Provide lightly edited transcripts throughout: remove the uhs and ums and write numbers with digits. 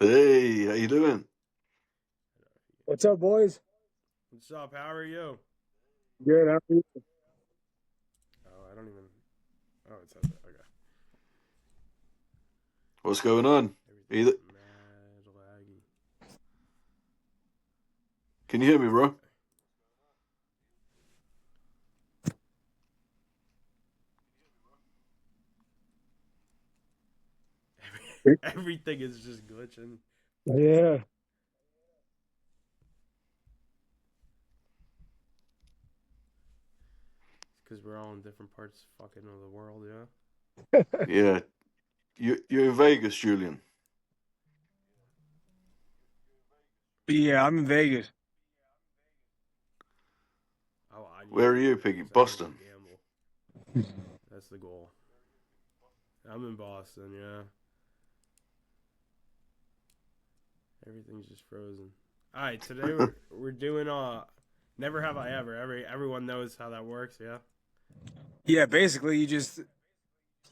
Hey, how you doing? What's up, boys? What's up? How are you? Good. How are you? Oh, I don't even. Oh, it says it. Okay. What's going on? Everything's Either mad laggy. can you hear me, bro? Everything is just glitching Yeah. because we're all in different parts fucking of the world, yeah? Yeah, you're in Vegas, Julian. Yeah, I'm in Vegas. Oh, I need to Where are be you, there Piggy? because I want to go Boston. gamble. That's the goal. I'm in Boston, yeah. Everything's just frozen. All right, today we're doing never have I ever. Everyone knows how that works, yeah. Yeah, basically, you just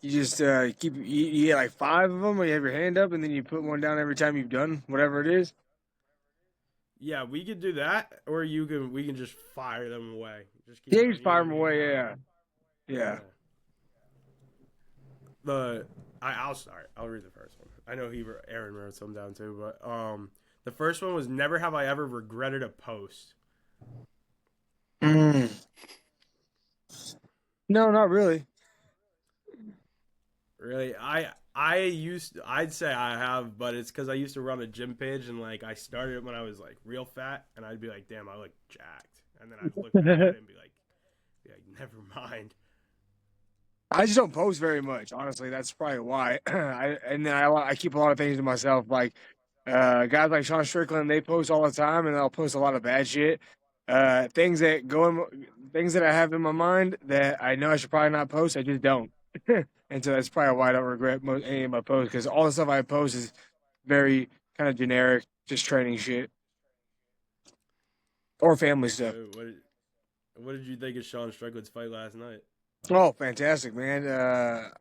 you get like five of them, where you have your hand up, and then you put one down every time you've done whatever it is. Yeah, we could do that, or we can just fire them away. Just keep Yeah, you going. just You know fire what I them mean? away. Yeah, Yeah. yeah. the I'll start. I'll read the first one. I know Aaron wrote some down too, but the first one was never have I ever regretted a post. Mm. No, not really. Really, I'd say I have, but it's because I used to run a gym page and like I started it when I was like real fat, and I'd be like, damn, I look jacked, and then I'd look back at it and be like, never mind. I just don't post very much. Honestly, that's probably why. And then I keep a lot of things to myself. Like guys like Sean Strickland, they post all the time, and they'll post a lot of bad shit. Things that I have in my mind that I know I should probably not post. I just don't. And so that's probably why I don't regret any of my posts, because all the stuff I post is very kind of generic, just training shit or family stuff. What did you think of Sean Strickland's fight last night? Oh, fantastic, man.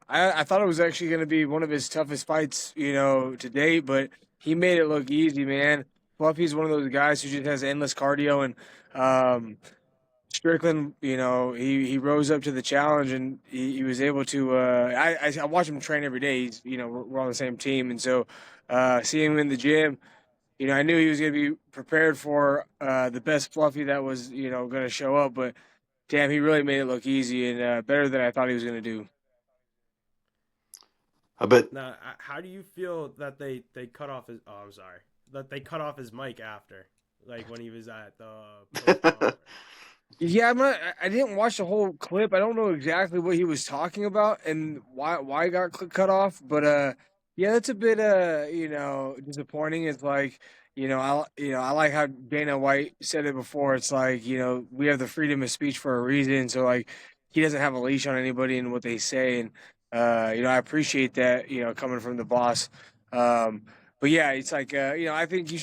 I thought it was actually going to be one of his toughest fights, to date, but he made it look easy, man. Fluffy's one of those guys who just has endless cardio, and um, Strickland, he rose up to the challenge, and he was able to. I watch him train every day. He's, we're on the same team, and so seeing him in the gym, I knew he was going to be prepared for the best Fluffy that was, going to show up, but. Damn, he really made it look easy and better than I thought he was going to do. I bet. Now, how do you feel that they cut off his? Oh, I'm sorry. That they cut off his mic after, like when he was at the post conference. Yeah, I didn't watch the whole clip. I don't know exactly what he was talking about and why it got cut off. But yeah, that's a bit disappointing. It's like I like how Dana White said it before. It's like we have the freedom of speech for a reason. So like he doesn't have a leash on anybody and what they say, and I appreciate that coming from the boss. Um, but yeah, it's like I think you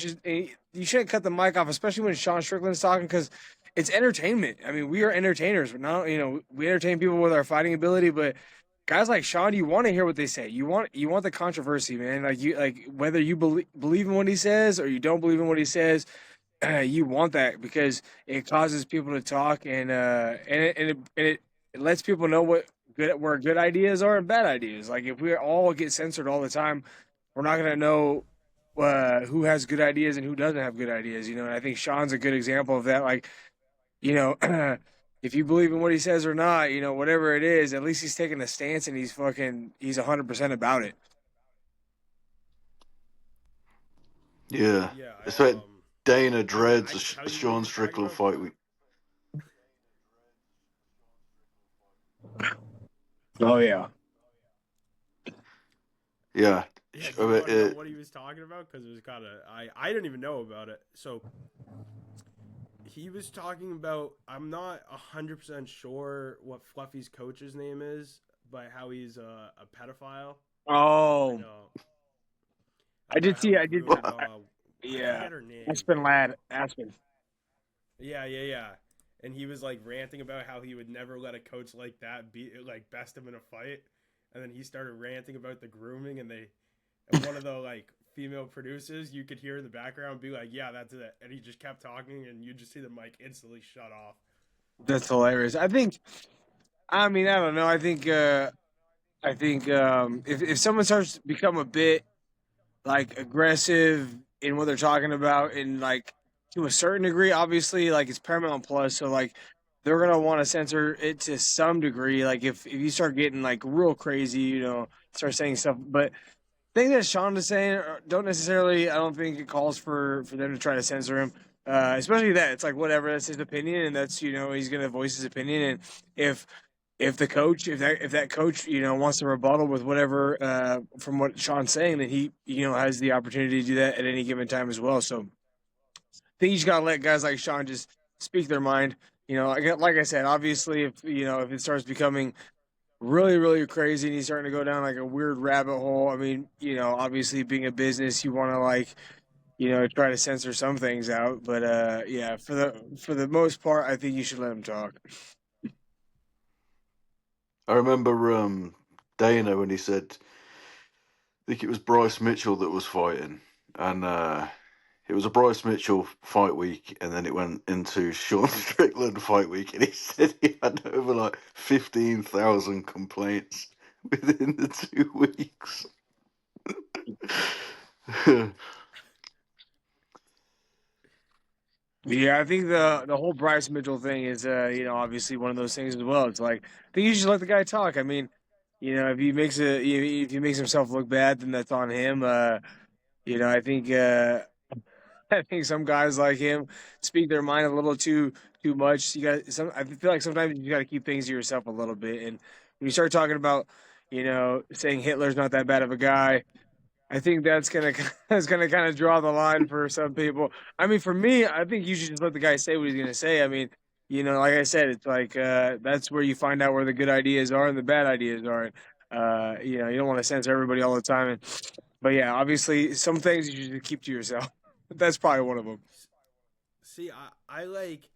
shouldn't cut the mic off, especially when Sean Strickland's talking, because it's entertainment. I mean, we are entertainers. We're not, we entertain people with our fighting ability, but guys like Sean, you want to hear what they say. You want the controversy, man. Like whether you believe in what he says or you don't believe in what he says, you want that because it causes people to talk, and it lets people know where good ideas are and bad ideas. Like if we all get censored all the time, we're not gonna know who has good ideas and who doesn't have good ideas. And I think Sean's a good example of that. Like you know, if you believe in what he says or not, whatever it is, at least he's taking a stance and he's 100% about it. Yeah, Yeah, it's that Dana dreads I could tell a you what he Sean was talking Strickland about, fight but week. Oh yeah. Yeah, yeah. I Do you bet, want to know what he was talking about? Because it was kind of I didn't even know about it. So he was talking about. I'm not 100% sure what Fluffy's coach's name is, but how he's a pedophile. Like Oh, I did about how see. he I did. groomed. I Yeah, forget her name. Aspen lad, Aspen. Yeah. And he was like ranting about how he would never let a coach like that beat like best him in a fight. And then he started ranting about the grooming, and one of the like female producers, you could hear in the background be like, "Yeah, that's it," and he just kept talking, and you just see the mic instantly shut off. That's hilarious. I mean, I don't know. I think if someone starts to become a bit like aggressive in what they're talking about, and like to a certain degree, obviously, like it's Paramount Plus, so like they're gonna want to censor it to some degree. Like if you start getting like real crazy, start saying stuff. But things that Sean is saying don't necessarily. I don't think it calls for them to try to censor him. Especially that it's like whatever, that's his opinion, and that's he's gonna voice his opinion. And if if that coach wants to rebuttal with whatever from what Sean's saying, then he has the opportunity to do that at any given time as well. So I think you just gotta let guys like Sean just speak their mind. Like I said, obviously if it starts becoming really really crazy and he's starting to go down like a weird rabbit hole, I mean obviously being a business, you want to like try to censor some things out. But yeah, for the most part, I think you should let him talk. I remember Dana when he said, I think it was Bryce Mitchell that was fighting, and it was a Bryce Mitchell fight week, and then it went into Sean Strickland fight week, and he said he had over like 15,000 complaints within the 2 weeks. Yeah, I think the whole Bryce Mitchell thing is obviously one of those things as well. It's like I think you should let the guy talk. I mean, if he makes himself look bad, then that's on him. I think I think some guys like him speak their mind a little too much. I feel like sometimes you got to keep things to yourself a little bit. And when you start talking about saying Hitler's not that bad of a guy, I think that's gonna that's gonna kind of draw the line for some people. I mean, for me, I think you should just let the guy say what he's gonna say. I mean, like I said, it's like that's where you find out where the good ideas are and the bad ideas are. You don't want to censor everybody all the time. But yeah, obviously, some things you should keep to yourself. That's probably one of them. See, I like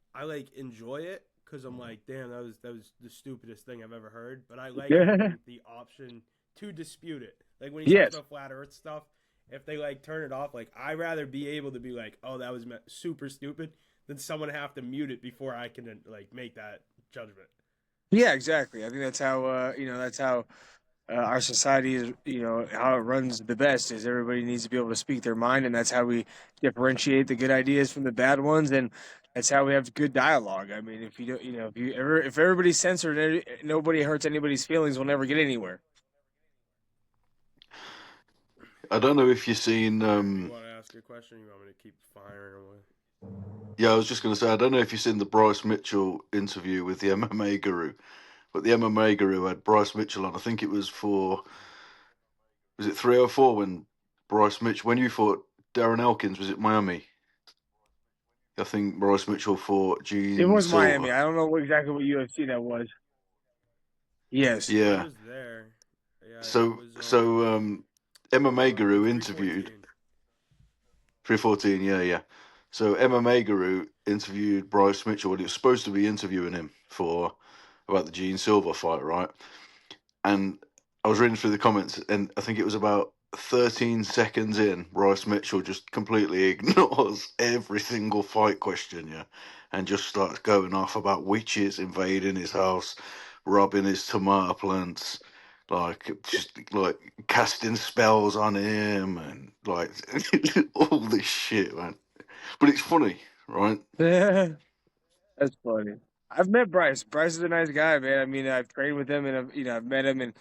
enjoy it because I'm like, damn, that was the stupidest thing I've ever heard. But I like Yeah. having the option to dispute it. Like when he talks Yes. about flat Earth stuff, if they like turn it off, like I'd rather be able to be like, oh, that was super stupid, than someone have to mute it before I can like make that judgment. Yeah, exactly. I think that's how our society is, how it runs the best is everybody needs to be able to speak their mind, and that's how we differentiate the good ideas from the bad ones, and that's how we have good dialogue. I mean, if you don't, if everybody's censored, nobody hurts anybody's feelings, we'll never get anywhere. I don't know if you've seen. You want to ask a question? You want me to keep firing away? Yeah, I was just going to say, I don't know if you've seen the Bryce Mitchell interview with the MMA guru, but the MMA guru had Bryce Mitchell on. I think it was it 304 when Bryce Mitchell, when you fought Darren Elkins, was it Miami? I think Bryce Mitchell fought It Gene was Silver. Miami. I don't know exactly what UFC that was. Yes. I Yeah. was there. Yeah, So, it was, MMA guru 314. interviewed 314. Yeah, yeah. So MMA guru interviewed Bryce Mitchell, and he was supposed to be interviewing him for about the Gene Silver fight, right? And I was reading through the comments, and I think it was about 13 seconds in, Bryce Mitchell just completely ignores every single fight question, yeah, and just starts going off about witches invading his house, robbing his tomato plants, like just like casting spells on him, and like all this shit, man. But it's funny, right? That's funny. I've met Bryce. Bryce is a nice guy, man. I mean, I've trained with him, and I've met him, and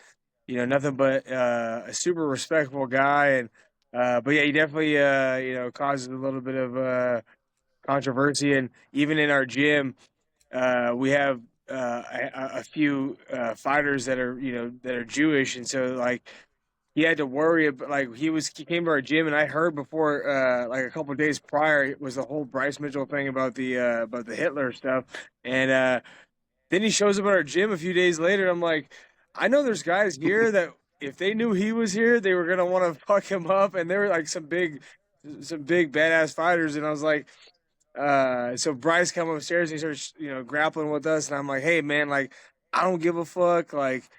nothing but a super respectful guy. And but yeah, he definitely causes a little bit of controversy. And even in our gym, we have a few fighters that are that are Jewish, and so like he had to worry about like he came to our gym, and I heard before like a couple of days prior it was the whole Bryce Mitchell thing about the Hitler stuff. And then he shows up at our gym a few days later. I'm like, I know there's guys here that if they knew he was here, they were gonna want to fuck him up, and they were like some big badass fighters. And I was like, so Bryce come upstairs and he starts grappling with us, and I'm like, hey man, like I don't give a fuck, like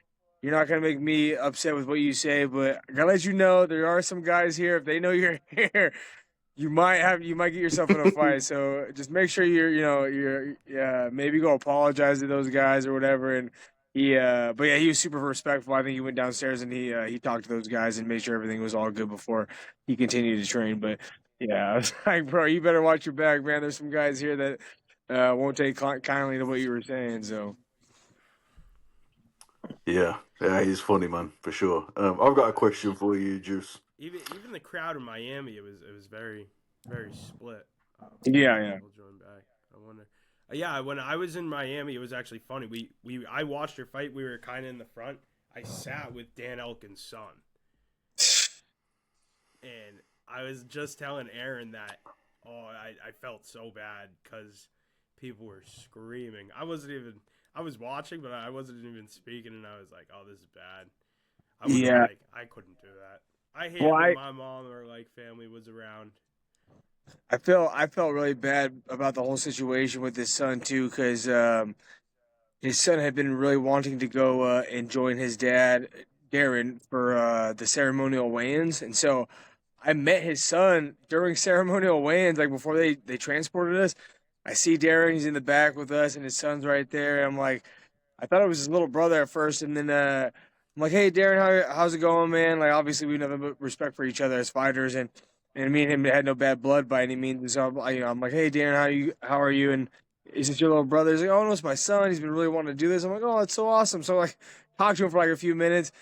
you're not gonna make me upset with what you say, but I gotta let you know there are some guys here. If they know you're here, you might get yourself in a fight. So just make sure you're maybe go apologize to those guys or whatever. And but yeah, he was super respectful. I think he went downstairs and he talked to those guys and made sure everything was all good before he continued to train. But yeah, I was like, bro, you better watch your back, man. There's some guys here that won't take kindly to what you were saying. So Yeah, he's funny, man, for sure. I've got a question for you, Juice. Even the crowd in Miami, it was very very split. yeah. People joined back. I wonder. Yeah, when I was in Miami, it was actually funny. I watched your fight. We were kind of in the front. I sat with Dan Elkin's son, and I was just telling Aaron that. Oh, I felt so bad because people were screaming. I was watching, but I wasn't even speaking, and I was like, "Oh, this is bad." Yeah. I couldn't do that. I hated Well, when my mom or like family was around. I felt really bad about the whole situation with his son too, because his son had been really wanting to go and join his dad, Darren, for the ceremonial weigh-ins, and so I met his son during ceremonial weigh-ins, like before they transported us. I see Darren; he's in the back with us, and his son's right there. I'm like, I thought it was his little brother at first, and then I'm like, "Hey, Darren, how's it going, man?" Like, obviously, we have nothing but respect for each other as fighters, and me and him had no bad blood by any means. And so I'm like, "Hey, Darren, how are you?" And is this your little brother? He's like, "Oh no, it's my son. He's been really wanting to do this." I'm like, "Oh, that's so awesome." So like, talked to him for like a few minutes.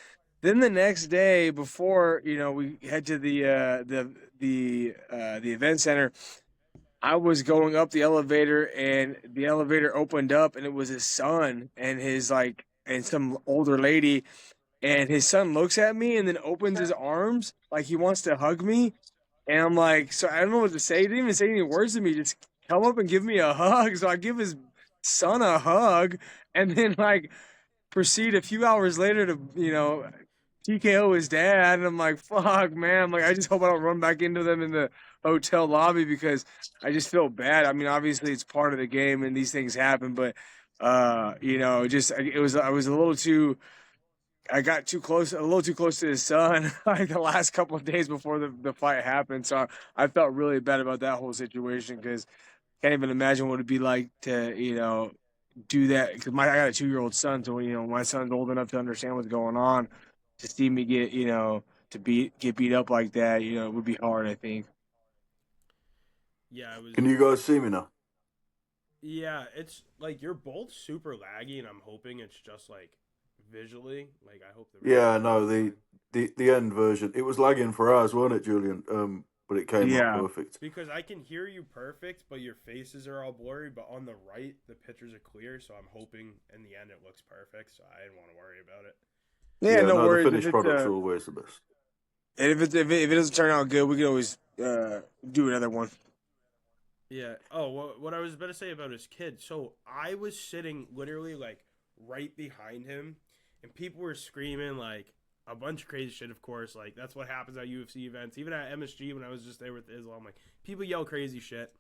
Then the next day, before we head to the event center, I was going up the elevator and the elevator opened up and it was his son and his and some older lady, and his son looks at me and then opens his arms like he wants to hug me, and I'm like, so I don't know what to say. He didn't even say any words to me, just come up and give me a hug. So I give his son a hug and then proceed a few hours later to TKO his dad, and I'm like, fuck, man. I'm like, I just hope I don't run back into them in the hotel lobby because I just feel bad. I mean, obviously it's part of the game and these things happen, but just I was a little too. I got too close, a little too close to his son, like the last couple of days before the fight happened. So I felt really bad about that whole situation because can't even imagine what it'd be like to do that because I got a 2-year-old son, so my son's old enough to understand what's going on. To see me get get beat up like that, it would be hard. I think. Yeah, it was. Can you guys see me now? Yeah, it's like you're both super laggy, and I'm hoping it's just like visually. Like I hope the Yeah, recording no, is fine. the end version. It was lagging for hours, wasn't it, Julian? But it came up Yeah, perfect. Because I can hear you perfect, but your faces are all blurry. But on the right, the pictures are clear. So I'm hoping in the end it looks perfect. So I didn't want to worry about it. yeah, Yeah, no no, the worries. If finished it's product's always the best. and if it doesn't turn out good, we can always do another one. Yeah. Oh, what I was about to say about his kid. So I was sitting literally like right behind him, and people were screaming like a bunch of crazy shit. Of course, like that's what happens at UFC events. Even at MSG when I was just there with Islam, like people yell crazy shit.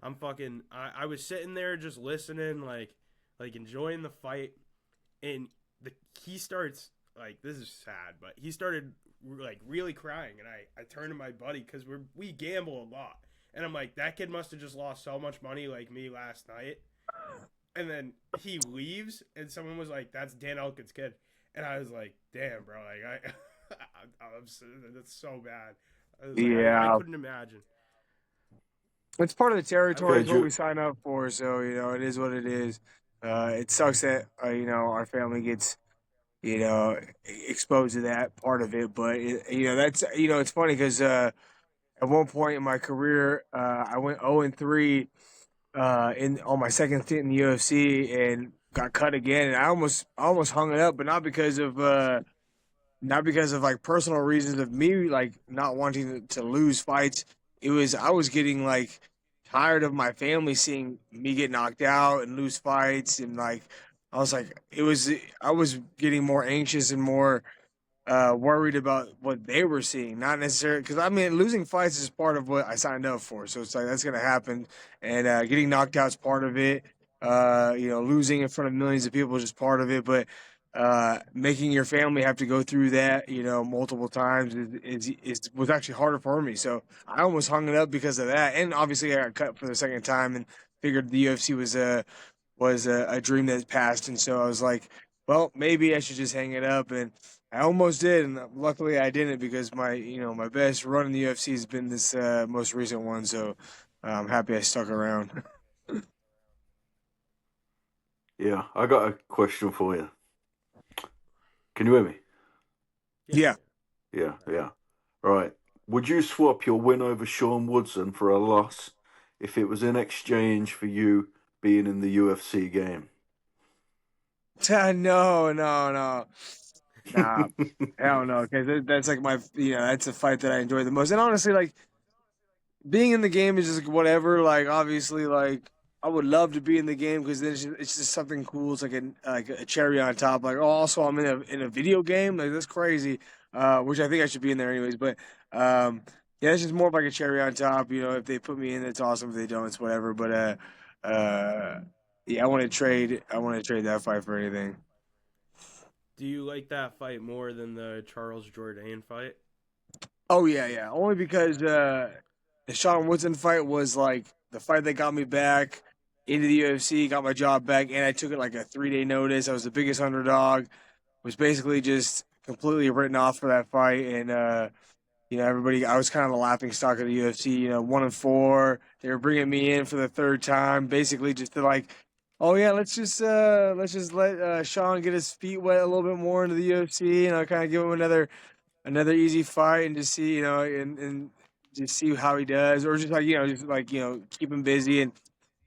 I was sitting there just listening, like enjoying the fight, and he starts like this is sad, but he started like really crying, and I turned to my buddy because we gamble a lot. And I'm like, that kid must have just lost so much money like me last night. And then he leaves, and someone was like, "That's Dan Elkin's kid," and I was like, "Damn, bro, like that's so bad." I was like, I Yeah, couldn't imagine. it's part of the I was territory. Okay, It's what Ju- we sign up for. So it is what it is. It sucks that our family gets exposed to that part of it, but that's it's funny because at one point in my career, I went 0-3 in on my second stint in the UFC and got cut again, and I almost hung it up, but not because of like personal reasons of me like not wanting to lose fights. It was I was getting like tired of my family seeing me get knocked out and lose fights, and like I was like I was getting more anxious and more worried about what they were seeing, not necessarily because I mean losing fights is part of what I signed up for, so it's like that's gonna happen, and getting knocked out is part of it. Losing in front of millions of people is just part of it, but making your family have to go through that, multiple times was actually harder for me. So I almost hung it up because of that, and obviously I got cut for the second time, and figured the UFC was a dream that passed, and so I was like, well, maybe I should just hang it up, and I almost did, and luckily I didn't because my best run in the UFC has been this most recent one, so I'm happy I stuck around. Yeah, I got a question for you. Can you hear me? Yeah. Yeah, yeah. Right. Would you swap your win over Sean Woodson for a loss if it was in exchange for you being in the UFC game? No, no, no. Nah, hell no, because that's like that's a fight that I enjoy the most. And honestly, like being in the game is just like, whatever. Like obviously, like I would love to be in the game because then it's just something cool. It's like a cherry on top. Like, oh, also I'm in a video game. Like that's crazy. Which I think I should be in there anyways. But yeah, it's just more of like a cherry on top. If they put me in, it's awesome. If they don't, it's whatever. But yeah, I want to trade. I want to trade that fight for anything. Do you like that fight more than the Charles Jourdain fight? Oh yeah, yeah. Only because the Sean Woodson fight was like the fight that got me back into the UFC, got my job back, and I took it like a 3 day notice. I was the biggest underdog. Was basically just completely written off for that fight, and everybody. I was kind of the laughing stock of the UFC. 1-4. They were bringing me in for the third time, basically just to like, oh yeah, let's just let Sean get his feet wet a little bit more into the UFC, kind of give him another easy fight and just see, and just see how he does, or just like keep him busy, and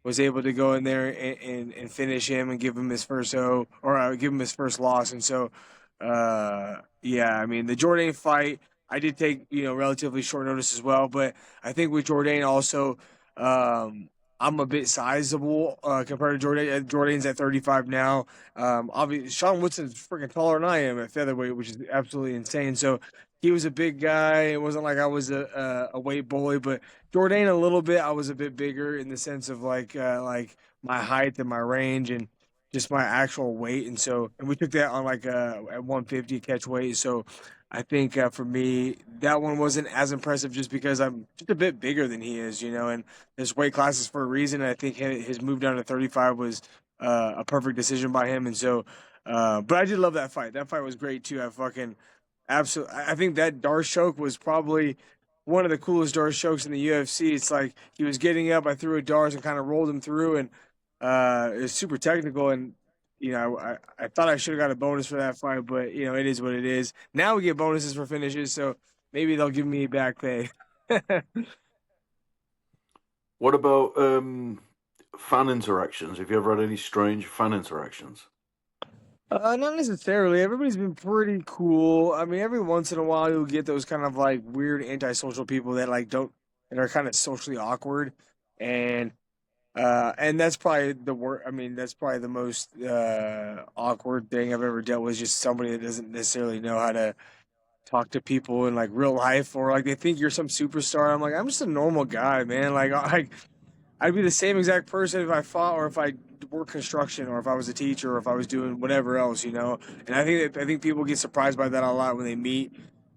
was able to go in there and finish him and give him his first give him his first loss. And so, yeah, I mean, the Jourdain fight, I did take, relatively short notice as well, but I think with Jourdain also, I'm a bit sizable compared to Jourdain. Jourdain's at 35 now. Obviously, Sean Woodson's freaking taller than I am at featherweight, which is absolutely insane. So he was a big guy. It wasn't like I was a weight bully, but Jourdain a little bit. I was a bit bigger in the sense of like my height and my range and just my actual weight. And we took that on like at 150 catch weight. So I think for me that one wasn't as impressive just because I'm just a bit bigger than he is, and there's weight classes for a reason. And I think his move down to 35 was a perfect decision by him. And so, but I did love that fight. That fight was great too. I fucking absolutely. I think that Darce choke was probably one of the coolest Darce chokes in the UFC. It's like he was getting up, I threw a Darce and kind of rolled him through, and it was super technical. And I thought I should have got a bonus for that fight, but it is what it is. Now we get bonuses for finishes, so maybe they'll give me back pay. What about fan interactions? Have you ever had any strange fan interactions? Not necessarily. Everybody's been pretty cool. I mean, every once in a while you'll get those kind of like weird antisocial people that like don't that are kind of socially awkward, and and that's probably the worst. I mean, that's probably the most awkward thing I've ever dealt with. Is just somebody that doesn't necessarily know how to talk to people in like real life, or like they think you're some superstar. I'm like, I'm just a normal guy, man. I'd be the same exact person if I fought or if I worked construction or if I was a teacher or if I was doing whatever else. And I think people get surprised by that a lot when they meet,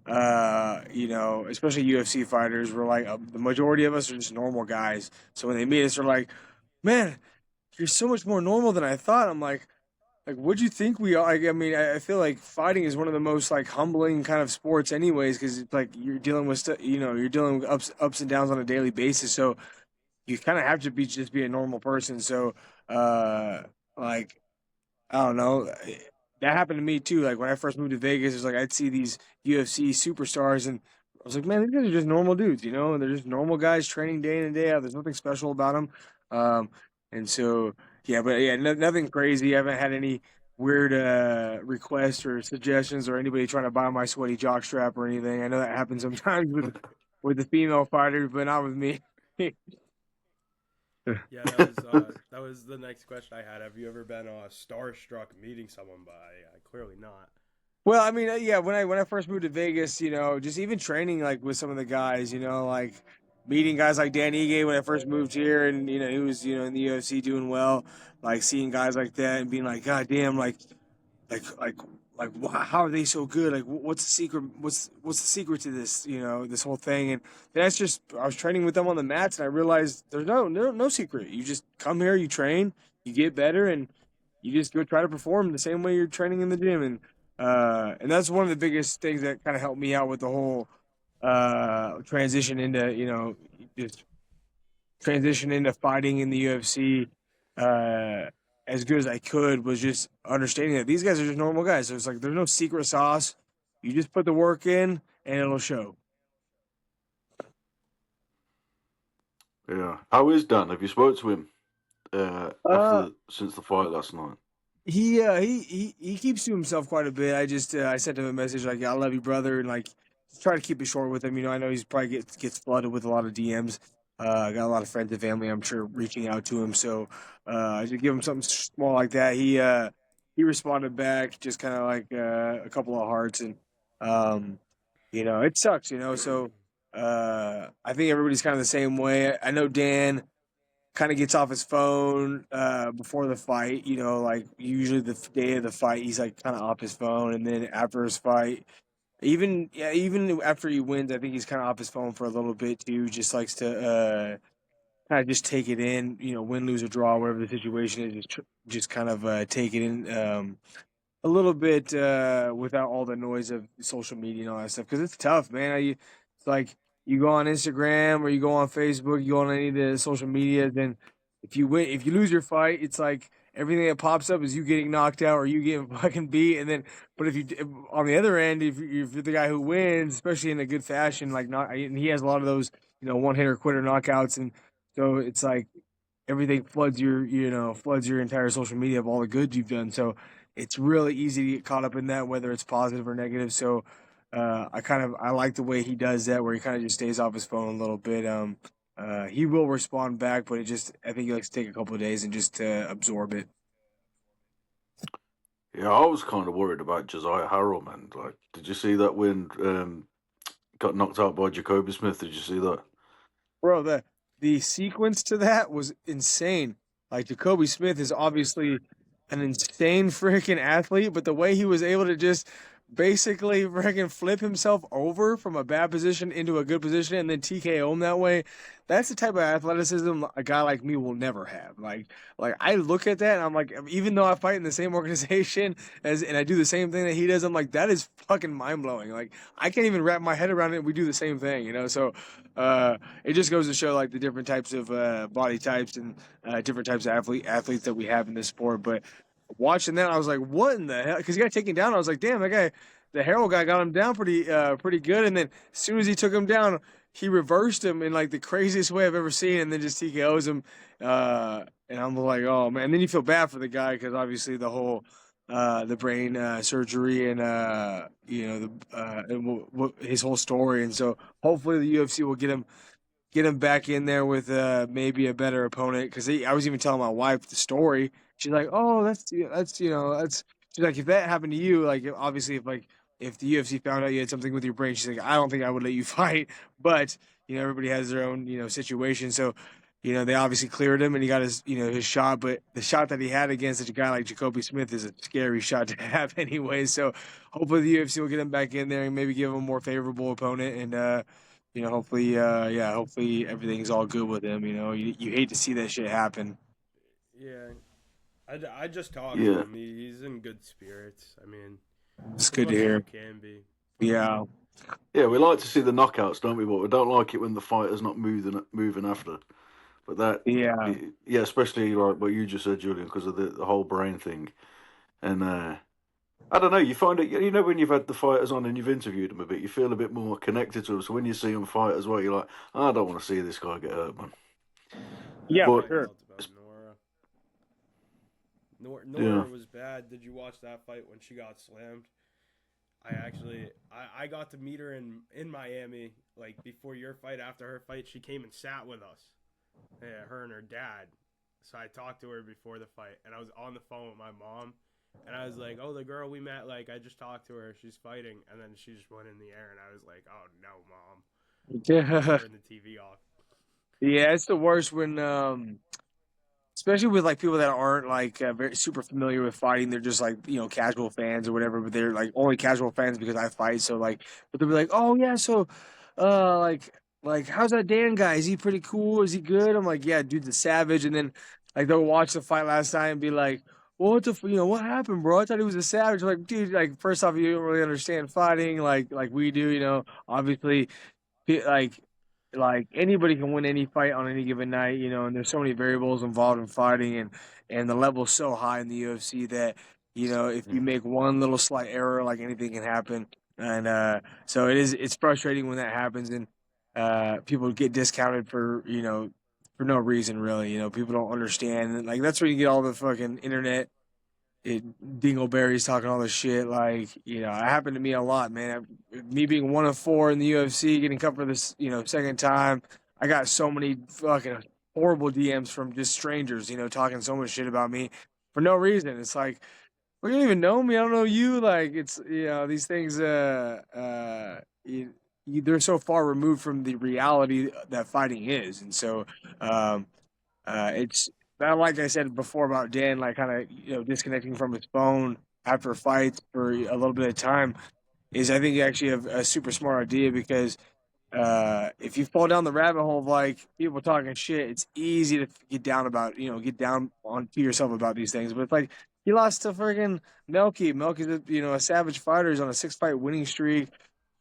especially UFC fighters. We're like the majority of us are just normal guys. So when they meet us, they're like, "Man, you're so much more normal than I thought." I'm like, what'd you think we are? I mean, I feel like fighting is one of the most like humbling kind of sports, anyways, because it's like you're dealing with you're dealing with ups and downs on a daily basis. So you kind of have to be a normal person. So, uh, like I don't know, that happened to me too. Like when I first moved to Vegas, it's like I'd see these UFC superstars, and I was like, man, these guys are just normal dudes, and they're just normal guys training day in and day out. There's nothing special about them. Um, and so yeah, but yeah, nothing crazy. I haven't had any weird requests or suggestions or anybody trying to buy my sweaty jockstrap or anything. I know that happens sometimes with the female fighters, but not with me. Yeah, that was the next question I had. Have you ever been starstruck meeting someone? But clearly not. Well, I mean, yeah, when I first moved to Vegas, just even training like with some of the guys, like meeting guys like Dan Ige when I first moved here, and he was in the UFC doing well, like seeing guys like that and being like, God damn, like how are they so good? Like, what's the secret? What's the secret to this? This whole thing. And that's just I was training with them on the mats, and I realized there's no secret. You just come here, you train, you get better, and you just go try to perform the same way you're training in the gym. And that's one of the biggest things that kind of helped me out with the whole transition into just transition into fighting in the UFC as good as I could was just understanding that these guys are just normal guys. So it's like there's no secret sauce. You just put the work in and it'll show. Yeah. How is Dan? Have you spoke to him Uh, since the fight last night? he keeps to himself quite a bit. I sent him a message like, "I love you, brother," and like try to keep it short with him. I know he's probably gets flooded with a lot of DMs. I got a lot of friends and family, I'm sure, reaching out to him. So I just give him something small like that. He responded back, just kind of like a couple of hearts, and it sucks. So I think everybody's kind of the same way. I know Dan kind of gets off his phone before the fight. Like usually the day of the fight, he's like kind of off his phone, and then after his fight, even after he wins, I think he's kind of off his phone for a little bit too. Just likes to kind of just take it in. Win, lose, or draw, whatever the situation is, just kind of take it in. A little bit without all the noise of social media and all that stuff because it's tough, man. It's like you go on Instagram or you go on Facebook, you go on any of the social media, then if you lose your fight, it's like everything that pops up is you getting knocked out or you getting fucking beat, and then but if on the other end, if you're the guy who wins, especially in a good fashion, like not, and he has a lot of those one hitter quitter knockouts, and so it's like everything floods your entire social media of all the good you've done. So it's really easy to get caught up in that, whether it's positive or negative. So I like the way he does that, where he kind of just stays off his phone a little bit. He will respond back, but I think he likes to take a couple of days and just absorb it. Yeah, I was kind of worried about Josiah Harrell, man. Like, did you see that when got knocked out by Jacoby Smith? Did you see that? Bro, the sequence to that was insane. Like Jacoby Smith is obviously an insane freaking athlete, but the way he was able to just basically freaking flip himself over from a bad position into a good position and then TKO him that way, that's the type of athleticism a guy like me will never have. Like I look at that and I'm like, even though I fight in the same organization and I do the same thing that he does, I'm like, that is fucking mind blowing. Like I can't even wrap my head around it. We do the same thing. So it just goes to show like the different types of body types and different types of athletes that we have in this sport. But watching that, I was like, "What in the hell?" Because he got taken down. I was like, "Damn, that guy, the Harrell guy, got him down pretty good." And then as soon as he took him down, he reversed him in like the craziest way I've ever seen, and then just TKOs him. And I'm like, "Oh man!" And then you feel bad for the guy because obviously the whole the brain surgery and his whole story. And so hopefully the UFC will get him back in there with maybe a better opponent. Because I was even telling my wife the story. She's like, "Oh, that's." She's like, "If that happened to you, like obviously if the UFC found out you had something with your brain, she's like, I don't think I would let you fight." But everybody has their own situation. So they obviously cleared him and he got his shot. But the shot that he had against such a guy like Jacoby Smith is a scary shot to have anyway. So hopefully the UFC will get him back in there and maybe give him a more favorable opponent and. Hopefully, hopefully everything's all good with him. You hate to see that shit happen. Yeah, I just talked to Yeah, him. He's in good spirits. I mean, It's as good to much as you hear. can be. Yeah, yeah. We like to see the knockouts, don't we? But we don't like it when the fighter's not moving after. But yeah, yeah, especially like what you just said, Julian, because of the whole brain thing. And I don't know. You find it, when you've had the fighters on and you've interviewed them a bit, you feel a bit more connected to them. So when you see them fight as well, you're like, I don't want to see this guy get hurt, man. yeah, That's how for But I sure. felt about Nora. yeah, Nora was bad. Did you watch that fight when she got slammed? I got to meet her in Miami like before your fight. After her fight, she came and sat with us. Yeah, her and her dad. So I talked to her before the fight, and I was on the phone with my mom, and I was like, "Oh, the girl we met, like I just talked to her. She's fighting," and then she just went in the air, and I was like, "Oh no, mom!" I had to Yeah, turn the TV off. yeah, it's the worst when especially with like people that aren't like very super familiar with fighting. They're just like casual fans or whatever, but they're like only casual fans because I fight. So like, but they'll be like, oh yeah, so like how's that Dan guy? Is he pretty cool? Is he good? I'm like, yeah, dude's a savage. And then like they'll watch the fight last night and be like, well, what happened, bro? I thought he was a savage. I'm like, dude, like first off, you don't really understand fighting like we do. Obviously like anybody can win any fight on any given night, and there's so many variables involved in fighting and the level's so high in the UFC that, if you Yeah. make one little slight error, like anything can happen. And so it's frustrating when that happens and people get discounted for no reason really. People don't understand. And like that's where you get all the fucking internet dingleberries talking all this shit. Like, it happened to me a lot, man. Me being 1 of 4 in the UFC, getting cut for this, second time. I got so many fucking horrible DMs from just strangers, talking so much shit about me for no reason. It's like, well, you don't even know me. I don't know you. Like, it's, these things, they're so far removed from the reality that fighting is. And so, um, it's like I said before about Dan, like kind of disconnecting from his phone after fights for a little bit of time. Is I think you actually have a super smart idea because if you fall down the rabbit hole of like people talking shit, it's easy to get down onto yourself about these things. But it's like he lost to freaking Melky. Melky's a savage fighter. He's on a 6-fight winning streak.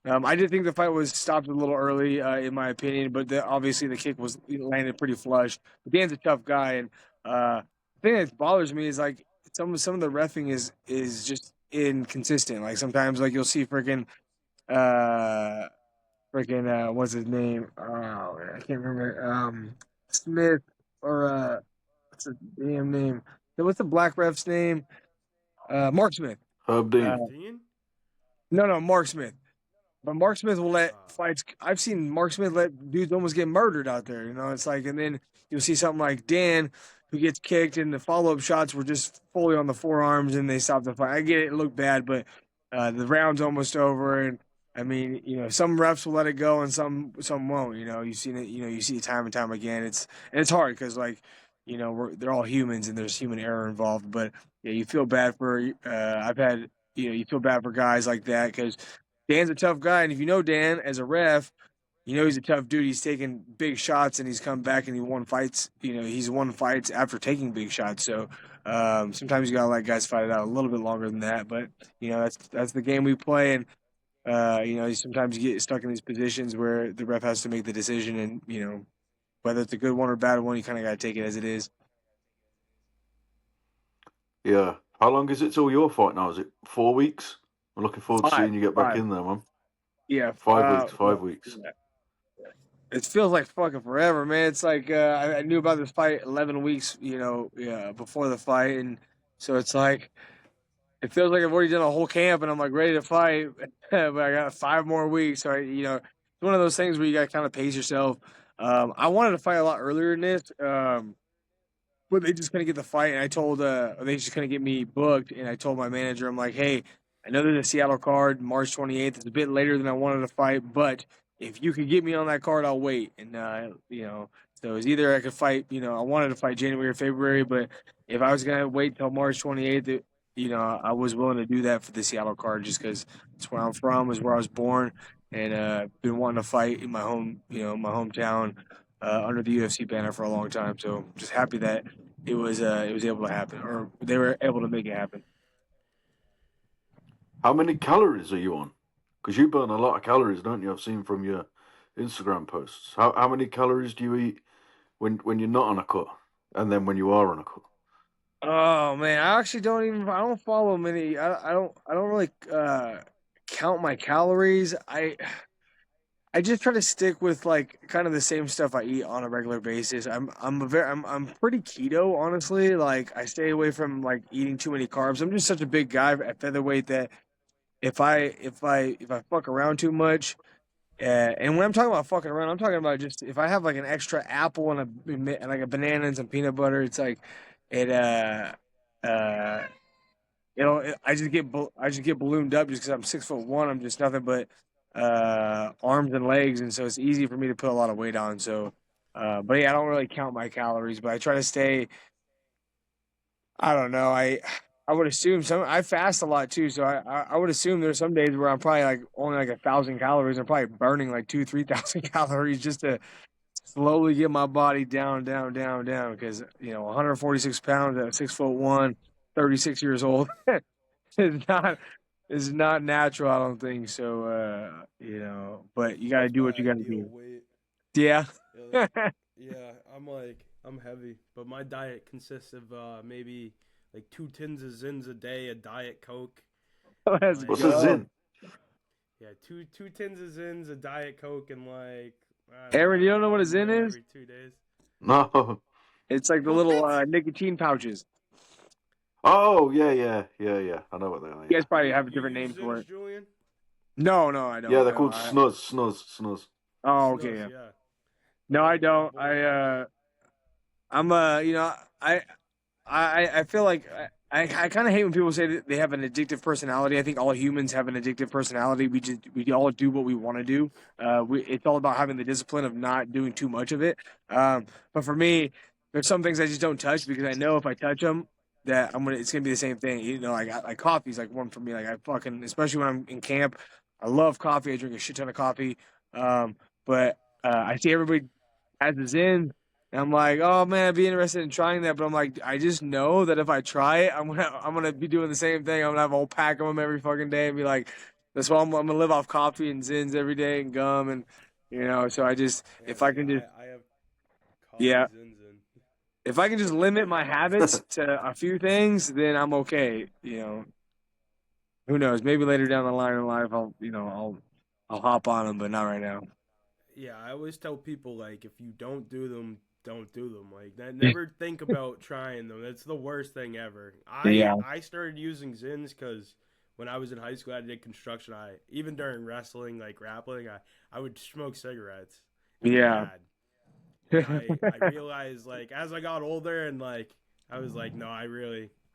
I did think the fight was stopped a little early, in my opinion, but obviously the kick was landed pretty flush. But Dan's a tough guy, and the thing that bothers me is like some of the reffing is just inconsistent. Like sometimes, like you'll see uh, what's his name? Oh, I can't remember. Smith or what's his damn name? What's the black ref's name? Mark Smith. Herb Uh, Dean. Herb Dean? no, Mark Smith. But Mark Smith will let Uh, fights. I've seen Mark Smith let dudes almost get murdered out there. It's like, and then you'll see something like Dan who gets kicked, and the follow up shots were just fully on the forearms, and they stopped the fight. I get it; it looked bad, but the round's almost over, and I mean, some refs will let it go, and some won't. You've seen it. You see it time and time again. It's hard because like, they're all humans, and there's human error involved. But yeah, you feel bad for. I've had you feel bad for guys like that because Dan's a tough guy, and if you know Dan as a ref, he's a tough dude. He's taken big shots, and he's come back and he won fights. He's won fights after taking big shots. So sometimes you gotta let guys fight it out a little bit longer than that. But that's the game we play, and sometimes you get stuck in these positions where the ref has to make the decision, and whether it's a good one or a bad one, you kind of gotta take it as it is. Yeah. How long is it till your fight now? Is it 4 weeks? I'm looking forward to Five, seeing you get back five, in there, man. yeah. 5 weeks. 5 weeks. Yeah. It feels like fucking forever, man. It's like I knew about this fight 11 weeks, before the fight, and so it's like it feels like I've already done a whole camp, and I'm like ready to fight, but I got 5 more weeks. So it's one of those things where you got to kind of pace yourself. I wanted to fight a lot earlier in this, but they just couldn't get the fight, and I told they just couldn't get me booked, and I told my manager, I'm like, hey, I know there's a Seattle card, March 28th. It's a bit later than I wanted to fight, but if you could get me on that card, I'll wait. And so it's either I could fight, I wanted to fight January or February, but if I was gonna wait till March 28th, I was willing to do that for the Seattle card just because it's where I'm from, is where I was born, and been wanting to fight in my my hometown under the UFC banner for a long time. So just happy that it was able to happen, or they were able to make it happen. How many calories are you on? Because you burn a lot of calories, don't you? I've seen from your Instagram posts. How many calories do you eat when you're not on a cut, and then when you are on a cut? Oh man, I don't follow many. I don't really count my calories. I just try to stick with like kind of the same stuff I eat on a regular basis. I'm pretty keto, honestly. Like I stay away from like eating too many carbs. I'm just such a big guy at featherweight that if I fuck around too much, and when I'm talking about fucking around, I'm talking about just if I have like an extra apple and like a banana and some peanut butter, it's like it uh I just get ballooned up just because I'm 6'1". I'm just nothing but arms and legs, and so it's easy for me to put a lot of weight on. So, but yeah, I don't really count my calories, but I try to stay. I don't know. I would assume some. I fast a lot too, so I would assume there's some days where I'm probably like only like 1,000 calories. I'm probably burning like 2-3,000 calories just to slowly get my body down, down, down, down. Because 146 pounds at 6'1", 36 years old is not natural. I don't think so. But you got to That's do my what you got to ideal do. weight. Yeah. Yeah, yeah, I'm heavy, but my diet consists of maybe like 2 tins of Zins a day, a diet Coke, and Let's What's a like go. Zin? yeah, two tins of Zins, a diet Coke, and like I don't Aaron, you don't know, know what a a Zin meal is? every 2 days. No. It's like the little What? nicotine pouches. Oh yeah, yeah, yeah, yeah. I know what they are. You Yeah, guys probably You have a you different use name for Zins, it. Julian? No, no, I yeah. don't. They're No, called snus. oh, okay, Snus, yeah. yeah. No, I My don't. boy loves it. I'm I I feel like I kind of hate when people say that they have an addictive personality. I think all humans have an addictive personality. We all do what we want to do. It's all about having the discipline of not doing too much of it. But for me, there's some things I just don't touch because I know if I touch them, that it's gonna be the same thing. Like coffee's like one for me. Like I fucking, especially when I'm in camp, I love coffee. I drink a shit ton of coffee. But I see everybody has this in. And I'm like, oh man, I'd be interested in trying that, but I'm like, I just know that if I try it, I'm gonna be doing the same thing. I'm gonna have a whole pack of them every fucking day and be like, that's why I'm gonna live off coffee and Zins every day and gum and So I just Yeah, if I see, can just I have coffee yeah, Zins in. if I can just limit my habits to a few things, then I'm okay. Who knows? Maybe later down the line in life, I'll hop on them, but not right now. Yeah, I always tell people like if you don't do them, don't do them. Like that, never think about trying them. That's the worst thing ever. I Yeah, I started using Zins because when I was in high school, I did construction. I even during wrestling, like grappling, I would smoke cigarettes. It was yeah, bad, and I realized like as I got older and like I was like, no, I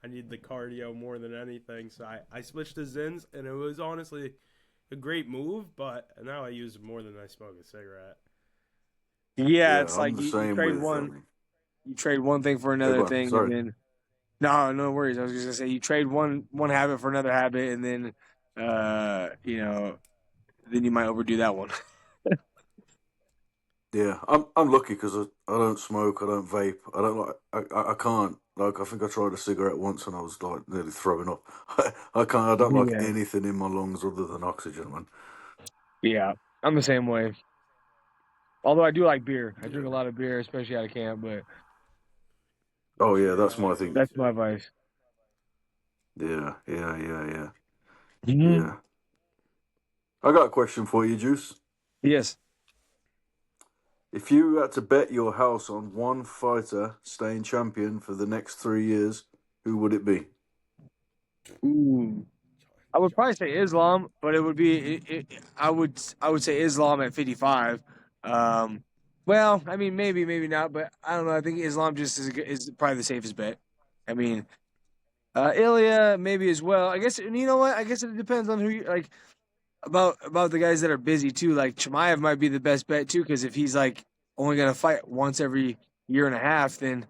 need the cardio more than anything. So I switched to Zins, and it was honestly a great move, but now I use it more than I smoke a cigarette. yeah. yeah. It's I'm like the you same trade with. one thing for Yeah, another go on. thing, and Sorry. then no, no worries. I was just gonna say you trade one habit for another habit, and then uh, you know, then you might overdo that one. Yeah, I'm lucky because I don't smoke. I don't vape. I don't like. I can't. Like I think I tried a cigarette once and I was like nearly throwing up. I can't. I don't like Yeah, anything in my lungs other than oxygen, man. yeah, I'm the same way. Although I do like beer, I drink a Yeah. lot of beer, especially out of camp. But Oh yeah, Yeah, that's I my do thing. that's my too. vice. Yeah. Mhm. Yeah. I got a question for you, Juice. Yes. If you had to bet your house on one fighter staying champion for the next 3 years, who would it be? Ooh. I would John probably say Jones. Islam, but it would be I would say Islam at 55. Um, well, I mean maybe not, but I don't know. I think Islam just is probably the safest bet. I mean, Ilya maybe as well. I guess and you know what? I guess it depends on who you like about the guys that are busy too. Like Chimaev might be the best bet too because if he's like only gonna fight once every year and a half, then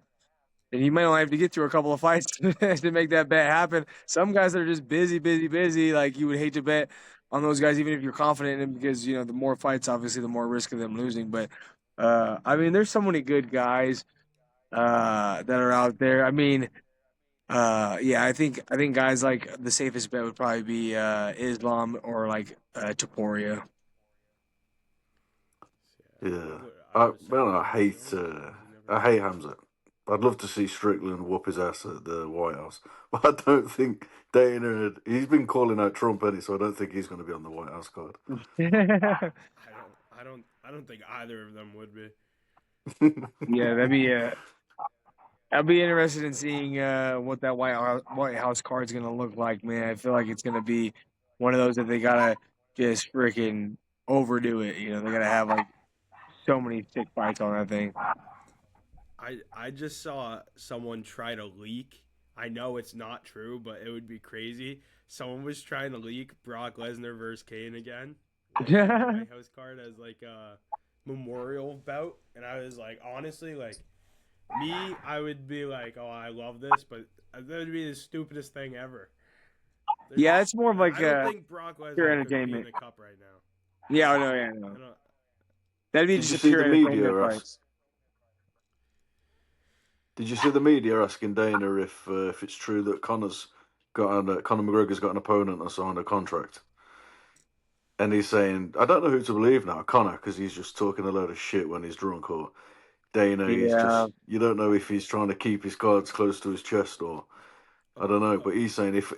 you might only have to get through a couple of fights to make that bet happen. Some guys that are just busy, busy, busy, like you would hate to bet on those guys, even if you're confident in them, because the more fights, obviously, the more risk of them losing. But I mean, there's so many good guys that are out there. I mean, yeah, I think guys like the safest bet would probably be Islam or like Taporia. Yeah, Yeah. I was Man, surprised you didn't know him. You never I heard hate of him. Hamza. I'd love to see Strickland whoop his ass at the White House, but I don't think he's been calling out Trump, any, so I don't think he's going to be on the White House card. I don't think either of them would be. Yeah, I'd be interested in seeing what that White House card is gonna look like, man. I feel like it's gonna be one of those that they gotta just freaking overdo it. They gotta have like so many sick fights on that thing. I just saw someone try to leak. I know it's not true, but it would be crazy. Someone was trying to leak Brock Lesnar versus Kane again, like on the White House card as like a memorial bout, and I was like, honestly, like Me, I would be like, oh, I love this, but that would be the stupidest thing ever. Yeah, it's more of like I don't think Brock pure Lesnar could be in entertainment. the cup right now. Yeah, I know, yeah, I know. I don't, That'd be Did just you a see pure the media entertainment fight. Did you see the media asking Dana if it's true that Conor McGregor's got an opponent and signed a contract? And he's saying, I don't know who to believe now, Conor, because he's just talking a load of shit when he's drunk, or Dana, he's Yeah. just, you don't know if he's trying to keep his cards close to his chest, or I don't know. But he's saying if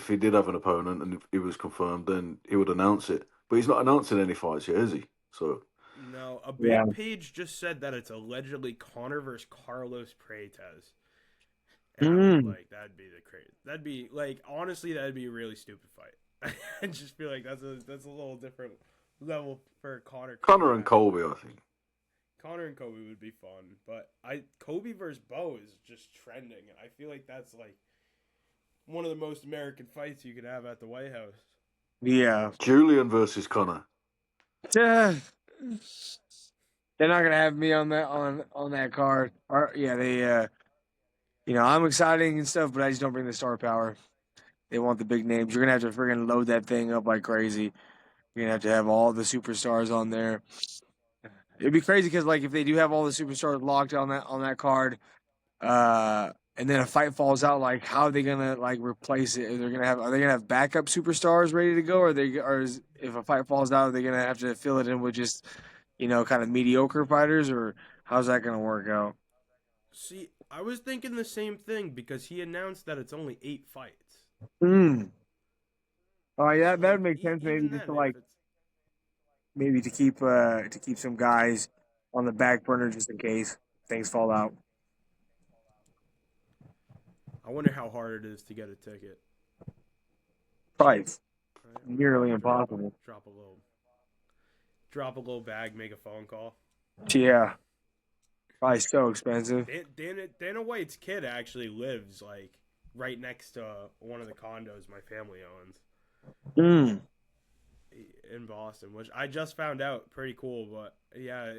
he did have an opponent and if he was confirmed, then he would announce it. But he's not announcing any fights yet, is he? So no, a Yeah. big page just said that it's allegedly Conor versus Carlos Prates. And I would like that'd be the crazy. That'd be like honestly, that'd be a really stupid fight. I just feel like that's a little different level for Conor. Conor and Colby, I think. Conor and Kobe would be fun, but Kobe versus Bo is just trending, and I feel like that's like one of the most American fights you could have at the White House. Yeah. Julian versus Conor. They're not gonna have me on that card. Or yeah, they I'm exciting and stuff, but I just don't bring the star power. They want the big names. You're gonna have to friggin' load that thing up like crazy. You're gonna have all the superstars on there. It'd be crazy because like if they do have all the superstars locked on that card, and then a fight falls out, like how are they gonna like replace it? Are they gonna have backup superstars ready to go, if a fight falls out, are they gonna have to fill it in with just kind of mediocre fighters, or how's that gonna work out? See, I was thinking the same thing because he announced that it's only 8 fights. Hmm. Oh yeah, So that would like make sense. Maybe even just to then, if like it's maybe to keep some guys on the back burner just in case things fall out. I wonder how hard it is to get a ticket. Probably Right? I'm gonna nearly probably impossible. drop a little bag, make a phone call. Yeah, probably so expensive. Dana White's kid actually lives like right next to one of the condos my family owns Hmm. in Boston, which I just found out. Pretty cool, but yeah,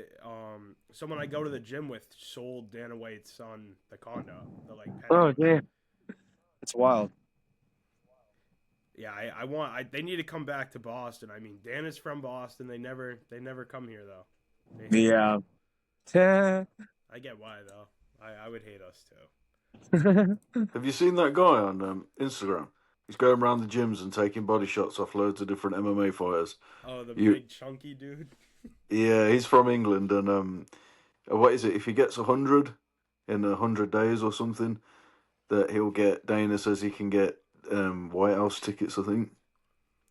someone I go to the gym with sold Dana White's son the condo, the like Oh penthouse. damn, that's wild. Yeah, I want. They need to come back to Boston. I mean, Dana's from Boston. They never come here though. They hate us. Yeah. I get why though. I would hate us too. Have you seen that guy on Instagram? He's going around the gyms and taking body shots off loads of different MMA fighters. Oh, the You, big chunky dude. yeah, he's from England, and what is it? If he gets 100 in 100 days or something, that he'll get. Dana says he can get White House tickets. I think.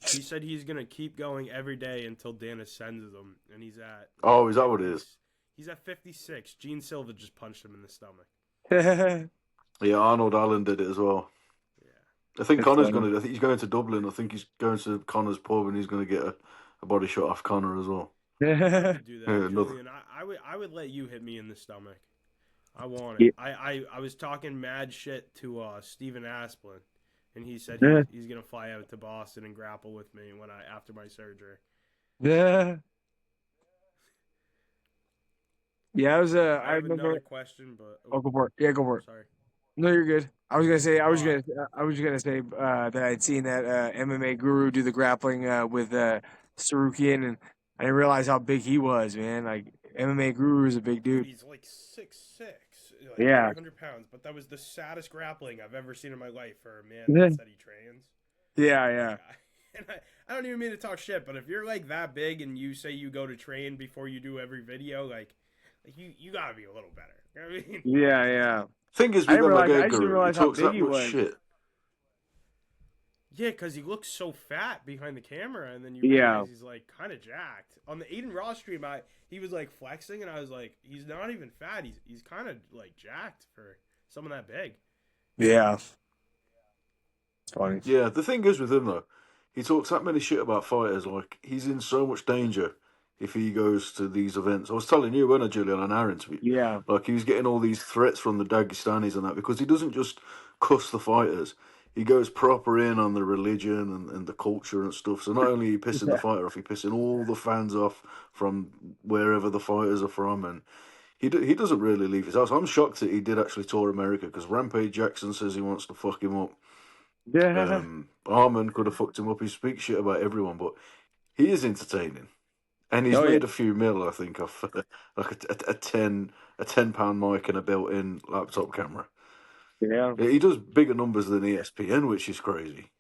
He said he's gonna keep going every day until Dana sends them, and he's at Oh, is that what it is? He's at 56. Gene Silva just punched him in the stomach. Yeah, Arnold Allen did it as well. Yeah. I think It's Connor's funny. gonna. I think he's going to Dublin. I think he's going to Connor's pub and he's going to get a body shot off Connor as well. I could do that, Yeah, Julian. I would let you hit me in the stomach. I want Yeah. it. I was talking mad shit to Steven Asplin, and he said Yeah. he's gonna fly out to Boston and grapple with me after my surgery. Yeah. Yeah, I I have remember. another question, but Oh, go for it. Yeah, go for it. sorry. No, you're good. I was gonna say, Uh, that I'd seen that MMA guru do the grappling with Sarukian, and I didn't realize how big he was, man. Like MMA guru is a big Dude, dude. he's like 6'6", like Yeah. 300 pounds. But that was the saddest grappling I've ever seen in my life for a man Yeah. that said he trains. Yeah, yeah. And I don't even mean to talk shit, but if you're like that big and you say you go to train before you do every video, like you gotta be a little better. You know what I mean? Yeah, yeah. Thing is I with didn't realize. I MMA just didn't Guru, he realize how talks big that he much was. shit. Yeah, because he looks so fat behind the camera, and then you Yeah. realize he's like kind of jacked. On the Aiden Ross stream, he was like flexing, and I was like, he's not even fat. He's kind of like jacked for someone that big. Yeah. It's funny. Yeah, the thing is with him though, he talks that many shit about fighters. Like he's in so much danger if he goes to these events. I was telling you, when I Julian on our interview, Yeah. like he was getting all these threats from the Dagestanis and that because he doesn't just cuss the fighters. He goes proper in on the religion and the culture and stuff. So not only are you pissing the fighter off, you're pissing all the fans off from wherever the fighters are from. And he doesn't really leave his house. I'm shocked that he did actually tour America because Rampage Jackson says he wants to fuck him up. Yeah. Arman could have fucked him up. He speaks shit about everyone, but he is entertaining, and he's Oh yeah. made a few mil, I think, off like a £10 mic and a built-in laptop camera. Yeah. Yeah, he does bigger numbers than ESPN, which is crazy.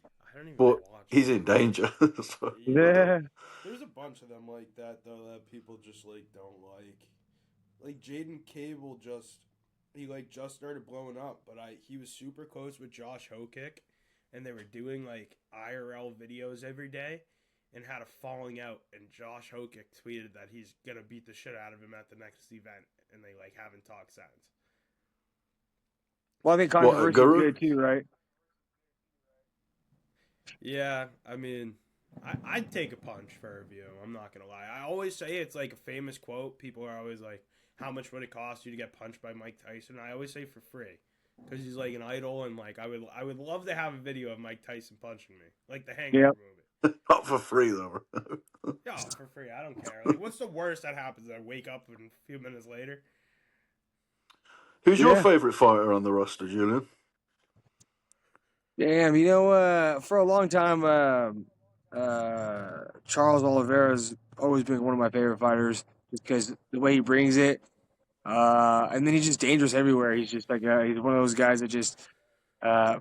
I don't even But watch he's in them. danger. So, I don't. Yeah. There's a bunch of them like that though that people just like don't like. Like Jaden Cable just started blowing up, but he was super close with Josh Hokick, and they were doing like IRL videos every day, and had a falling out. And Josh Hokick tweeted that he's gonna beat the shit out of him at the next event, and they like haven't talked since. Well, I think What, a controversy is guru? good too, right? Yeah, I mean, I'd take a punch for a view. I'm not gonna lie. I always say it's like a famous quote. People are always like, "How much would it cost you to get punched by Mike Tyson?" I always say for free, because he's like an idol, and like I would love to have a video of Mike Tyson punching me, like the Yeah. Hangover movie. Not for free, though. Yeah, for free. I don't care. Like, what's the worst that happens? I wake up and a few minutes later. Who's your Yeah. favourite fighter on the roster, Julian? Damn, for a long time, Charles Oliveira's always been one of my favorite fighters just because the way he brings it. And then he's just dangerous everywhere. He's just like he's one of those guys that just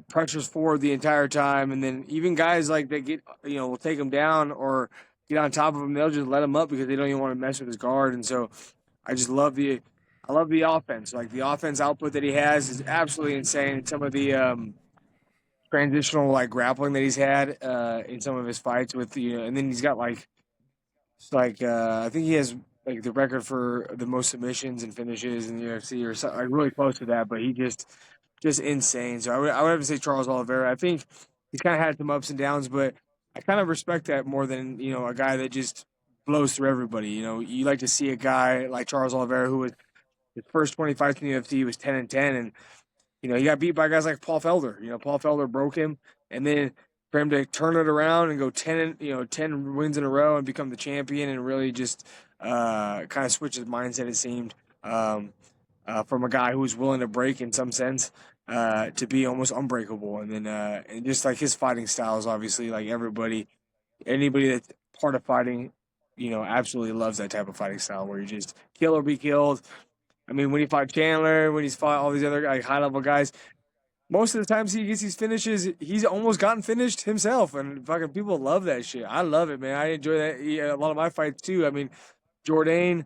pressures forward the entire time, and then even guys like that will take him down or get on top of him. They'll just let him up because they don't even want to mess with his guard. And so I just I love the offense. Like the offense output that he has is absolutely insane. Some of the transitional like grappling that he's had in some of his fights with and then he's got I think he has like the record for the most submissions and finishes in the UFC or something like really close to that. But he just insane. So I would have to say Charles Oliveira. I think he's kind of had some ups and downs, but I kind of respect that more than a guy that just blows through everybody. You like to see a guy like Charles Oliveira who was his first 20 fights in the UFC was 10-10, and he got beat by guys like Paul Felder. Paul Felder broke him, and then for him to turn it around and go 10 wins in a row and become the champion and really just kind of switch his mindset, it seemed, from a guy who was willing to break in some sense to be almost unbreakable. And then and just like his fighting style is obviously like anybody that's part of fighting, absolutely loves that type of fighting style where you just kill or be killed. I mean, when he fought Chandler, when he's fought all these other like high level guys, most of the times he gets these finishes, he's almost gotten finished himself, and fucking people love that shit. I love it, man. I enjoy that. Yeah, a lot of my fights too. I mean, Jourdain, I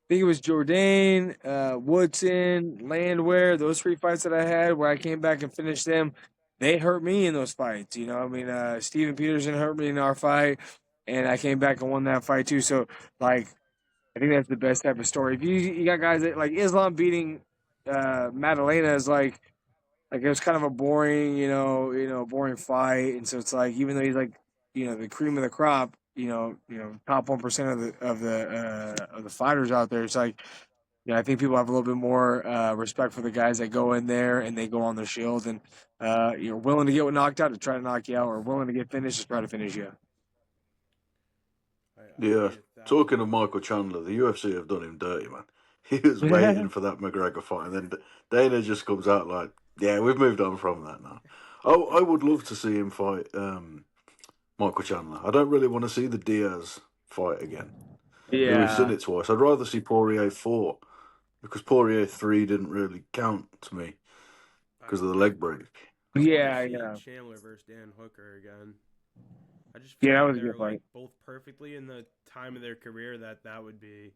think it was Jourdain, Woodson, Landwehr. Those three fights that I had where I came back and finished them, they hurt me in those fights. I mean, Steven Peterson hurt me in our fight, and I came back and won that fight too. So like. I think that's the best type of story. If you got guys that like Islam beating Madalena is like it was kind of a boring, boring fight, and so it's like even though he's like the cream of the crop, top 1% of the fighters out there, it's like I think people have a little bit more respect for the guys that go in there and they go on their shield and you're willing to get knocked out to try to knock you out, or willing to get finished to try to finish you. I Yeah. agree with that. Talking of Michael Chandler, the UFC have done him dirty, man. He was waiting for that McGregor fight, and then Dana just comes out like, "Yeah, we've moved on from that now." I would love to see him fight Michael Chandler. I don't really want to see the Diaz fight again. We've seen Yeah. it twice. I'd rather see Poirier 4 because Poirier 3 didn't really count to me because of the leg break. I want Yeah, to see yeah. Chandler versus Dan Hooker again. I just Yeah, feel that like was a they're good fight. like both perfectly in the time of their career that would be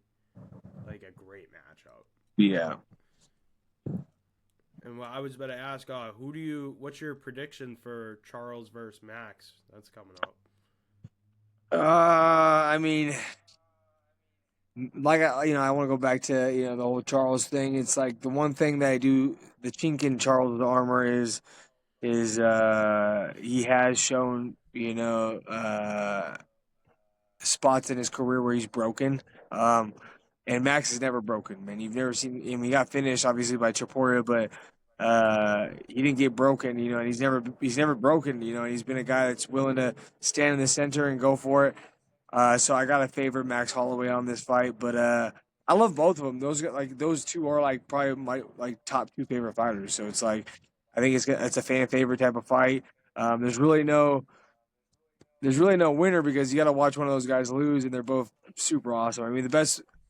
like a great matchup. Yeah. And I was about to ask, what's your prediction for Charles versus Max? That's coming up. I mean, like I want to go back to the whole Charles thing. It's like the one thing that I do, the chink in Charles' armor is he has shown spots in his career where he's broken. And Max is never broken, man. You've never seen him. He got finished obviously by Chaporia, but he didn't get broken, and he's never broken, and he's been a guy that's willing to stand in the center and go for it. So I got to favor Max Holloway on this fight, but I love both of them. Those two are like probably my like top two favorite fighters. So it's like I think it's a fan favorite type of fight. There's really no winner because you got to watch one of those guys lose, and they're both super awesome. I mean,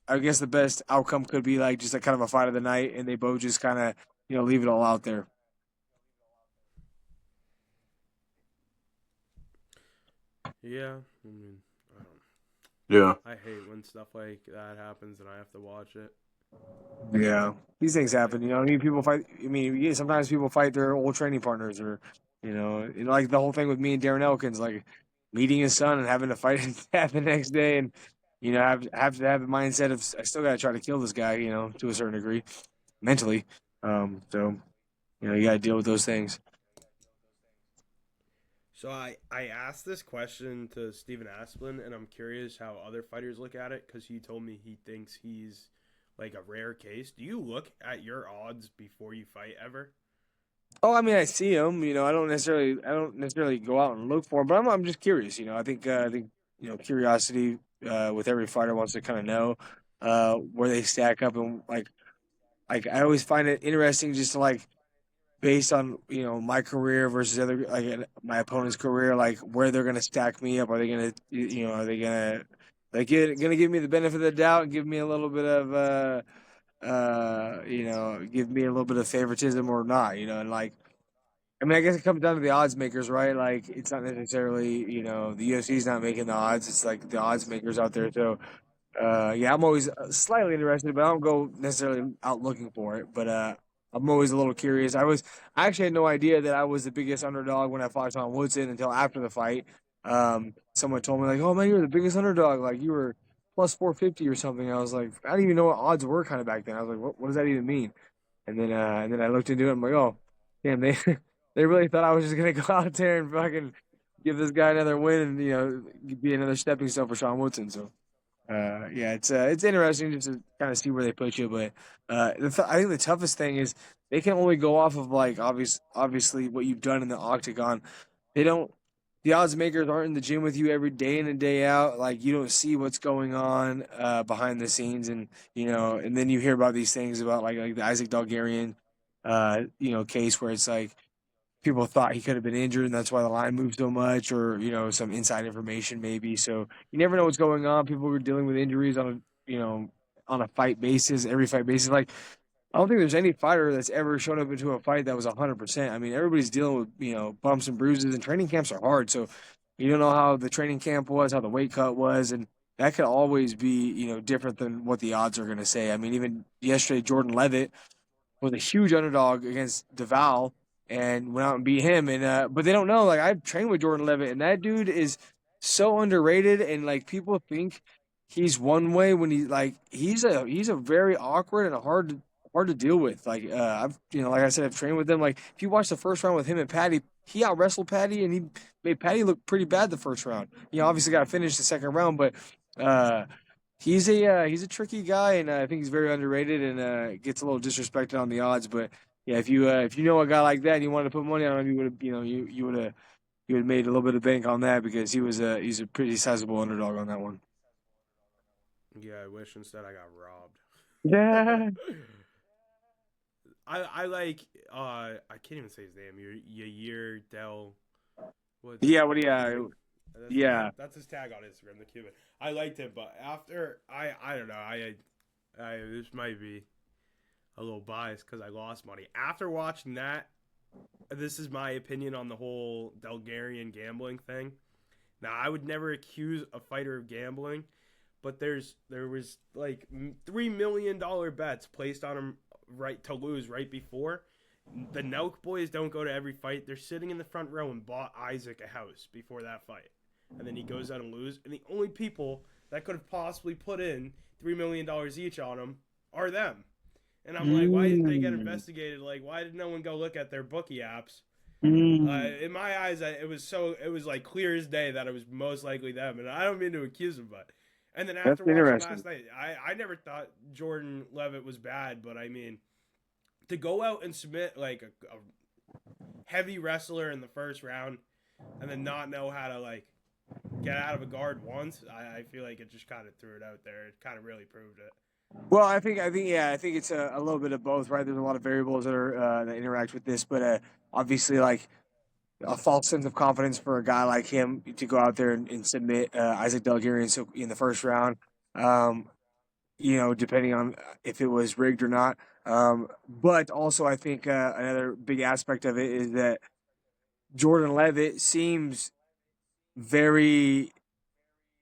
I guess the best outcome could be like just a kind of a fight of the night, and they both just kind of leave it all out there. Yeah, I mean, I don't. Yeah. I hate when stuff like that happens and I have to watch it. Yeah, these things Like, happen. I mean, people fight. I mean, yeah, sometimes people fight their old training partners, or like the whole thing with me and Darren Elkins, like meeting his son and having to fight his dad the next day, and have to have the mindset of I still got to try to kill this guy, to a certain degree, mentally. So you got to deal with those things. so I asked this question to Steven Asplin, and I'm curious how other fighters look at it because he told me he thinks he's like a rare case. Do you look at your odds before you fight ever? Oh, I mean, I see them. I don't necessarily go out and look for them, but I'm just curious. I think curiosity with every fighter wants to kind of know where they stack up, and like I always find it interesting just to like based on my career versus other my opponent's career, like where they're gonna stack me up. Are they gonna are they gonna give me the benefit of the doubt and give me a little bit of give me a little bit of favoritism or not? And like I mean, I guess it comes down to the odds makers, right? Like, it's not necessarily, the UFC is not making the odds. It's like the odds makers out there. So, yeah, I'm always slightly interested, but I don't go necessarily out looking for it. But I'm always a little curious. I actually had no idea that I was the biggest underdog when I fought Tom Woodson until after the fight. Someone told me like, "Oh man, you were the biggest underdog. Like you were plus 450 or something." I was like, I didn't even know what odds were kind of back then. I was like, what does that even mean? And then I looked into it. I'm like, oh, damn, they they really thought I was just gonna go out there and fucking give this guy another win and be another stepping stone for Sean Woodson. So yeah, it's interesting just to kind of see where they put you. But I think the toughest thing is they can only go off of like obviously what you've done in the octagon. They don't. The odds makers aren't in the gym with you every day in and day out. Like you don't see what's going on behind the scenes, and and then you hear about these things about like the Isaac Dalgarian, case where it's like people thought he could have been injured, and that's why the line moved so much, or some inside information maybe. So you never know what's going on. People are dealing with injuries on a on a fight basis, every fight basis. Like I don't think there's any fighter that's ever shown up into a fight that was 100%. I mean, everybody's dealing with bumps and bruises, and training camps are hard. So you don't know how the training camp was, how the weight cut was, and that could always be different than what the odds are going to say. I mean, even yesterday, Jordan Levitt was a huge underdog against Deval and went out and beat him. And but they don't know. Like I've trained with Jordan Levitt, and that dude is so underrated. And like people think he's one way when he's a very awkward and hard to deal with. Like I've like I said, I've trained with him. Like if you watch the first round with him and Patty, he out wrestled Patty, and he made Patty look pretty bad the first round. Obviously got to finish the second round, but. He's a tricky guy, and I think he's very underrated and gets a little disrespected on the odds. But yeah, if you know a guy like that and you wanted to put money on him, you would have you would have made a little bit of bank on that because he's a pretty sizable underdog on that one. Yeah, I wish instead I got robbed. Yeah, I like I can't even say his name. Yair Del. What's yeah. What do something? you? That, Yeah. that's his tag on Instagram, the Cuban. I liked him, but after I don't know. I this might be a little biased because I lost money after watching that. This is my opinion on the whole Bulgarian gambling thing. Now, I would never accuse a fighter of gambling, but there was like $3 million bets placed on him right to lose right before. The Nelk boys don't go to every fight. They're sitting in the front row and bought Isaac a house before that fight, and then he goes out and loses. And the only people that could have possibly put in $3 million each on him are them. And I'm like, why didn't they get Mm, investigated? Like, why did no one go look at their bookie apps? mm. In my eyes, it was like clear as day that it was most likely them, and I don't mean to accuse them, but. And then That's after watching interesting. last night, I never thought Jordan Levitt was bad, but I mean, to go out and submit like a heavy wrestler in the first round, and then not know how to like get out of a guard once, I feel like it just kind of threw it out there. It kind of really proved it. Well, I think it's a little bit of both, right? There's a lot of variables that are that interact with this, but obviously, like a false sense of confidence for a guy like him to go out there and submit Isaac Delgarian so in the first round. Um, depending on if it was rigged or not. But also, I think another big aspect of it is that Jordan Levitt seems very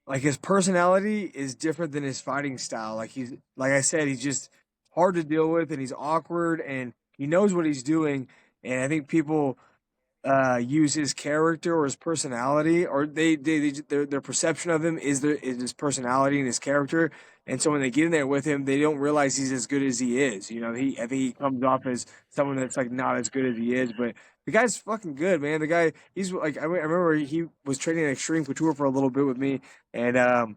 like his personality is different than his fighting style. Like like I said, he's just hard to deal with, and he's awkward, and he knows what he's doing. And I think people use his character or his personality, or their perception of him is his personality and his character. And so when they get in there with him, they don't realize he's as good as he is. I think he comes off as someone that's like not as good as he is, but the guy's fucking good, man. The guy, he's like, I remember he was training at Extreme Couture for a little bit with me, and when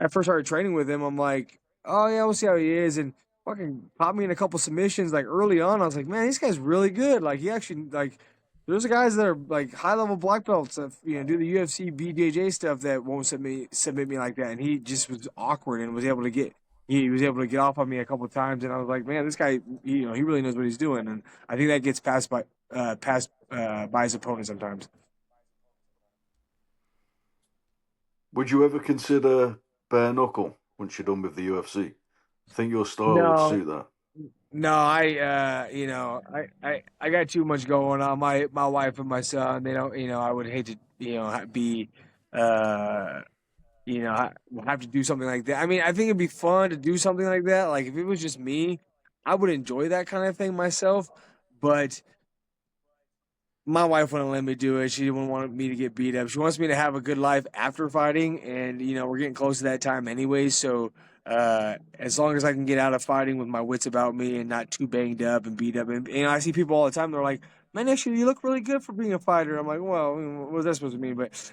I first started training with him, I'm like, oh yeah, we'll see how he is, and fucking popped me in a couple submissions like early on. I was like, man, this guy's really good. Like he actually like there's guys that are like high level black belts that do the UFC BJJ stuff that won't submit me like that, and he just was awkward and was able to get. He was able to get off on me a couple of times, and I was like, "Man, this guy, he really knows what he's doing." And I think that gets passed by his opponent sometimes. Would you ever consider bare knuckle once you're done with the UFC? I think your style would No, suit that. no, I got too much going on. My wife and my son, they don't, I would hate to, be, uh, have to do something like that. I mean, I think it'd be fun to do something like that. Like if it was just me, I would enjoy that kind of thing myself. But my wife wouldn't let me do it. She didn't want me to get beat up. She wants me to have a good life after fighting, and we're getting close to that time anyway. So as long as I can get out of fighting with my wits about me and not too banged up and beat up, and I see people all the time. They're like, "Man, actually, you look really good for being a fighter." I'm like, "Well, what was that supposed to mean?" But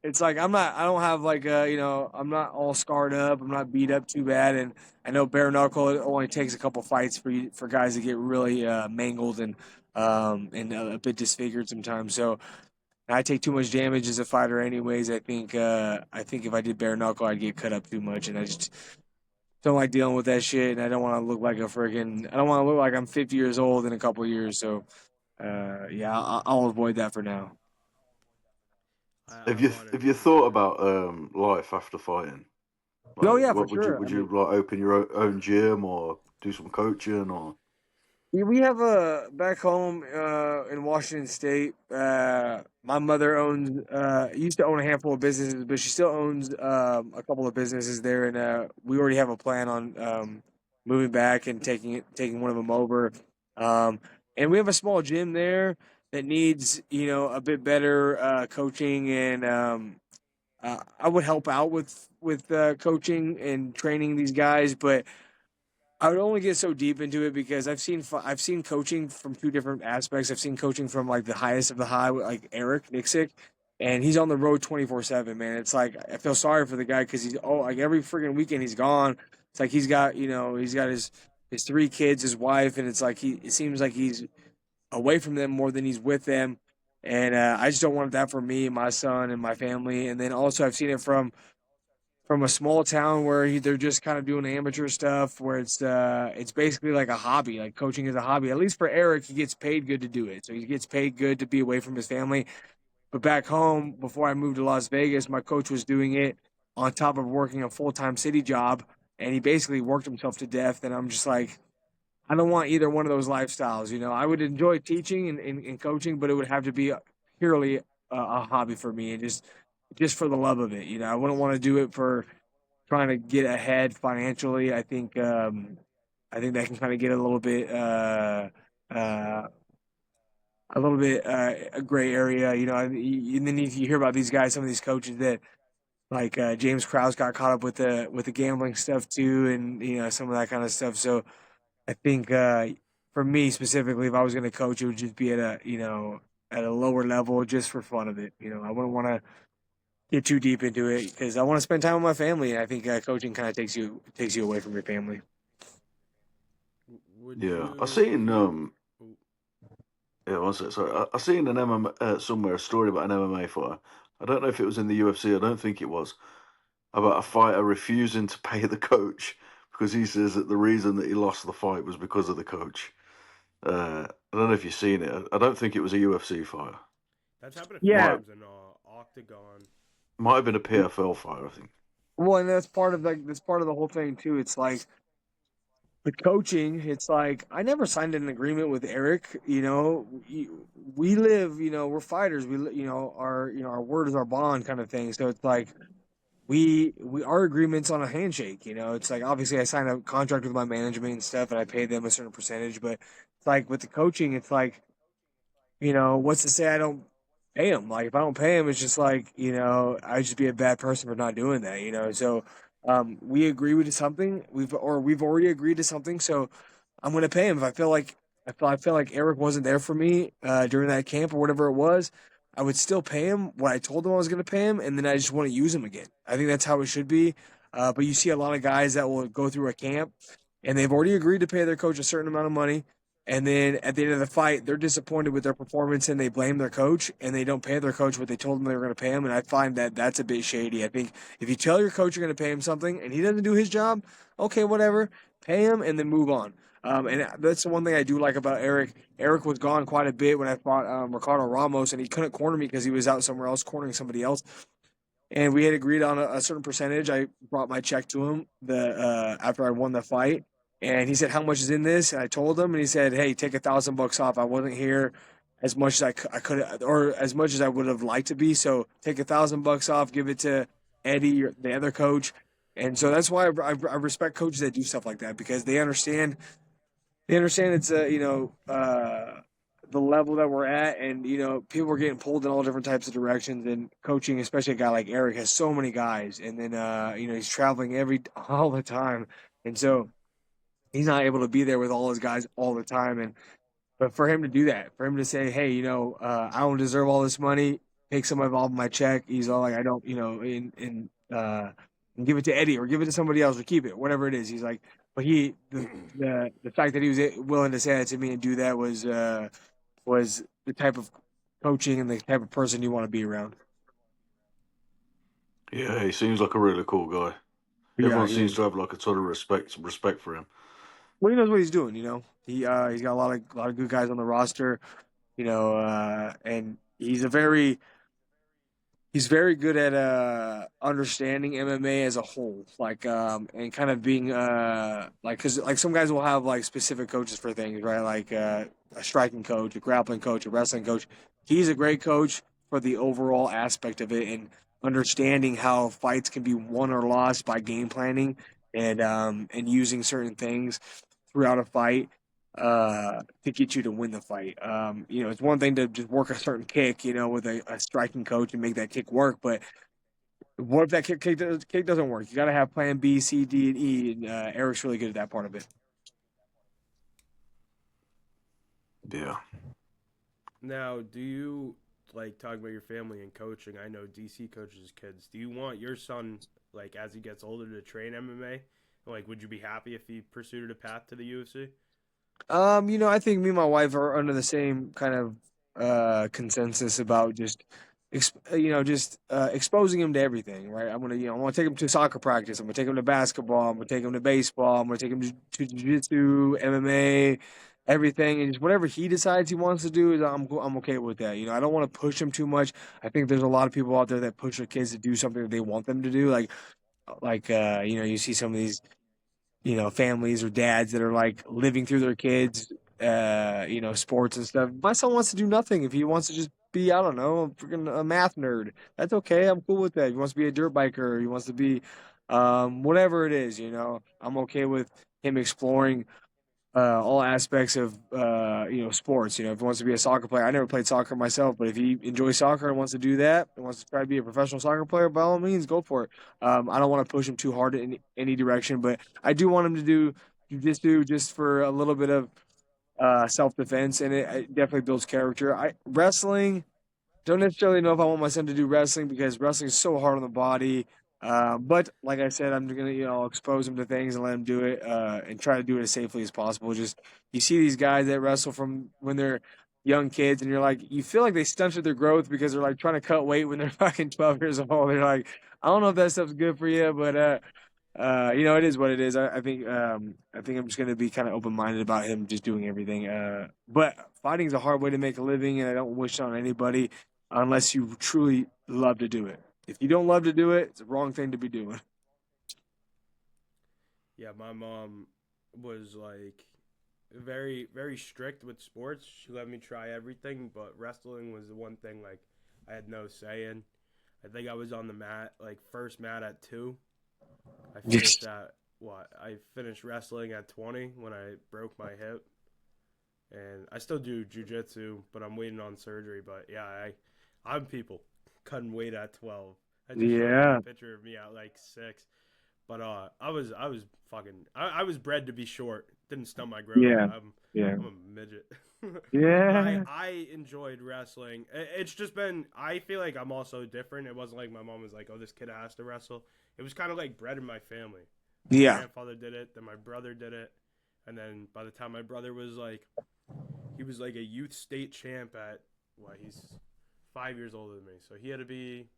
it's like I'm not. I don't have like I'm not all scarred up. I'm not beat up too bad, and I know bare knuckle. It only takes a couple fights for guys to get really mangled and a bit disfigured sometimes. So I take too much damage as a fighter, anyways. I think if I did bare knuckle, I'd get cut up too much, and I just don't like dealing with that shit. And I don't want to look like a friggin' I don't want to look like I'm 50 years old in a couple of years. So yeah, I'll avoid that for now. I Have you wanted have you to. thought about life after fighting? Oh Like, yeah, for what would you sure. would I you mean, like open your own gym or do some coaching or? we have a back home in Washington State. My mother owns used to own a handful of businesses, but she still owns a couple of businesses there, and we already have a plan on moving back and taking one of them over. Um, and we have a small gym there that needs a bit better coaching, and I would help out with coaching and training these guys, but I would only get so deep into it because I've seen coaching from two different aspects. I've seen coaching from like the highest of the high, like Eric Nixick, and he's on the road 24/7. Man, it's like I feel sorry for the guy because like every freaking weekend he's gone. It's like he's got his three kids, his wife, and it's like it seems like he's away from them more than he's with them. And I just don't want that for me, my son, and my family. And then also I've seen it from a small town where they're just kind of doing amateur stuff where it's basically like a hobby, like coaching is a hobby. At least for Eric, he gets paid good to do it, so he gets paid good to be away from his family. But back home, before I moved to Las Vegas, my coach was doing it on top of working a full-time city job, and he basically worked himself to death. And I'm just like, I don't want either one of those lifestyles. I would enjoy teaching and coaching, but it would have to be purely a hobby for me and just for the love of it. I wouldn't want to do it for trying to get ahead financially. I think that can kind of get uh, a little bit a gray area. And then you hear about these guys, some of these coaches that like James Krause got caught up with the gambling stuff too, and some of that kind of stuff. So I think for me specifically, if I was going to coach, it would just be at a lower level just for fun of it. I wouldn't want to get too deep into it because I want to spend time with my family, and I think coaching kind of takes you away from your family. Would Yeah, I you seen be? yeah, one sec, sorry, I seen an MMA somewhere a story about an MMA fighter. I don't know if it was in the UFC. I don't think it was about a fighter refusing to pay the coach because he says that the reason that he lost the fight was because of the coach. I don't know if you've seen it. I don't think it was a UFC fight. That's happened a few Yeah. Might times in Octagon. might have been a PFL fight, I think. Well, and that's part of the whole thing too. It's like the coaching. It's like I never signed an agreement with Eric. We live. We're fighters. Our word is our bond, kind of thing. So it's like we our agreements on a handshake. It's like obviously I signed a contract with my management and stuff, and I pay them a certain percentage. But it's like with the coaching, it's like what's to say I don't pay him? Like, if I don't pay him, it's just like, I'd just be a bad person for not doing that. So, we agree with something. We've already agreed to something. So I'm going to pay him. If I feel like Eric wasn't there for me, during that camp or whatever it was, I would still pay him what I told him I was going to pay him. And then I just want to use him again. I think that's how it should be. But you see a lot of guys that will go through a camp and they've already agreed to pay their coach a certain amount of money. And then at the end of the fight, they're disappointed with their performance and they blame their coach and they don't pay their coach what they told them they were going to pay him. And I find that that's a bit shady. I think if you tell your coach you're going to pay him something and he doesn't do his job, okay, whatever, pay him and then move on. And that's the one thing I do like about Eric. Eric was gone quite a bit when I fought Ricardo Ramos, and he couldn't corner me because he was out somewhere else cornering somebody else. And we had agreed on a certain percentage. I brought my check to him after I won the fight, and he said, "How much is in this?" And I told him, and he said, "Hey, take $1,000 off. I wasn't here as much as I could, or as much as I would have liked to be. So take $1,000 off, give it to Eddie, the other coach." And so that's why I respect coaches that do stuff like that because they understand. They understand it's the level that we're at, and people are getting pulled in all different types of directions. And coaching, especially a guy like Eric, has so many guys, and then he's traveling all the time, and so he's not able to be there with all his guys all the time. And but for him to do that, for him to say, "Hey, I don't deserve all this money. Take some of all of my check." He's all like, "I don't," and give it to Eddie or give it to somebody else or keep it, whatever it is. He's like, but the fact that he was willing to say that to me and do that was the type of coaching and the type of person you want to be around. Yeah, he seems like a really cool guy. Yeah, Everyone he seems is. to have like a sort of respect for him. Well, he knows what he's doing. He's got a lot of good guys on the roster. And he's very good at understanding MMA as a whole, like and kind of being like because like some guys will have like specific coaches for things, right? Like a striking coach, a grappling coach, a wrestling coach. He's a great coach for the overall aspect of it and understanding how fights can be won or lost by game planning and using certain things throughout a fight to get you to win the fight. It's one thing to just work a certain kick, with a striking coach and make that kick work. But what if that kick doesn't work? You got to have plan B, C, D, and E. And Eric's really good at that part of it. Yeah. Now, do you like talk about your family and coaching? I know DC coaches kids. Do you want your son, like as he gets older, to train MMA? Like, would you be happy if he pursued a path to the UFC? I think me and my wife are under the same kind of consensus about just exposing him to everything, right? I want to take him to soccer practice. I'm gonna take him to basketball. I'm gonna take him to baseball. I'm gonna take him to jiu-jitsu, MMA, everything, and just whatever he decides he wants to do is I'm okay with that. I don't want to push him too much. I think there's a lot of people out there that push their kids to do something that they want them to do, you see some of these families or dads that are like living through their kids, sports and stuff. My son wants to do nothing. If he wants to just be, I don't know, a math nerd, that's okay. I'm cool with that. He wants to be a dirt biker. He wants to be, whatever it is, I'm okay with him exploring all aspects of sports. If he wants to be a soccer player, I never played soccer myself, but if he enjoys soccer and wants to do that and wants to try to be a professional soccer player, by all means, go for it. I don't want to push him too hard in any direction, but I do want him to do jujitsu just for a little bit of self defense, and it definitely builds character. Wrestling. Don't necessarily know if I want my son to do wrestling because wrestling is so hard on the body. But like I said, I'm gonna expose him to things and let him do it and try to do it as safely as possible. Just you see these guys that wrestle from when they're young kids, and you feel like they stunted their growth because they're like trying to cut weight when they're fucking 12 years old. They're like, I don't know if that stuff's good for you, but It is what it is. I think I'm just gonna be kind of open minded about him just doing everything. But fighting is a hard way to make a living, and I don't wish it on anybody unless you truly love to do it. If you don't love to do it, it's the wrong thing to be doing. Yeah, my mom was like very very strict with sports. She let me try everything, but wrestling was the one thing like I had no say in. I think I was on the mat like first mat at 2. I finished at what? I finished wrestling at 20 when I broke my hip, and I still do jujitsu, but I'm waiting on surgery. But yeah, I'm people cutting weight at 12. I just showed you Yeah, a picture of me at like 6. But I was fucking I was bred to be short. Didn't stump my growth. yeah, yeah, I'm a midget. But I yeah, I enjoyed wrestling. It's just been I feel like I'm also different. It wasn't like my mom was like, "Oh, this kid has to wrestle." It was kind of like bred in my family. My yeah, grandfather did it, then my brother did it, and then by the time my brother was like he was like a youth state champ at what, he's 5 years older than me. So he had to be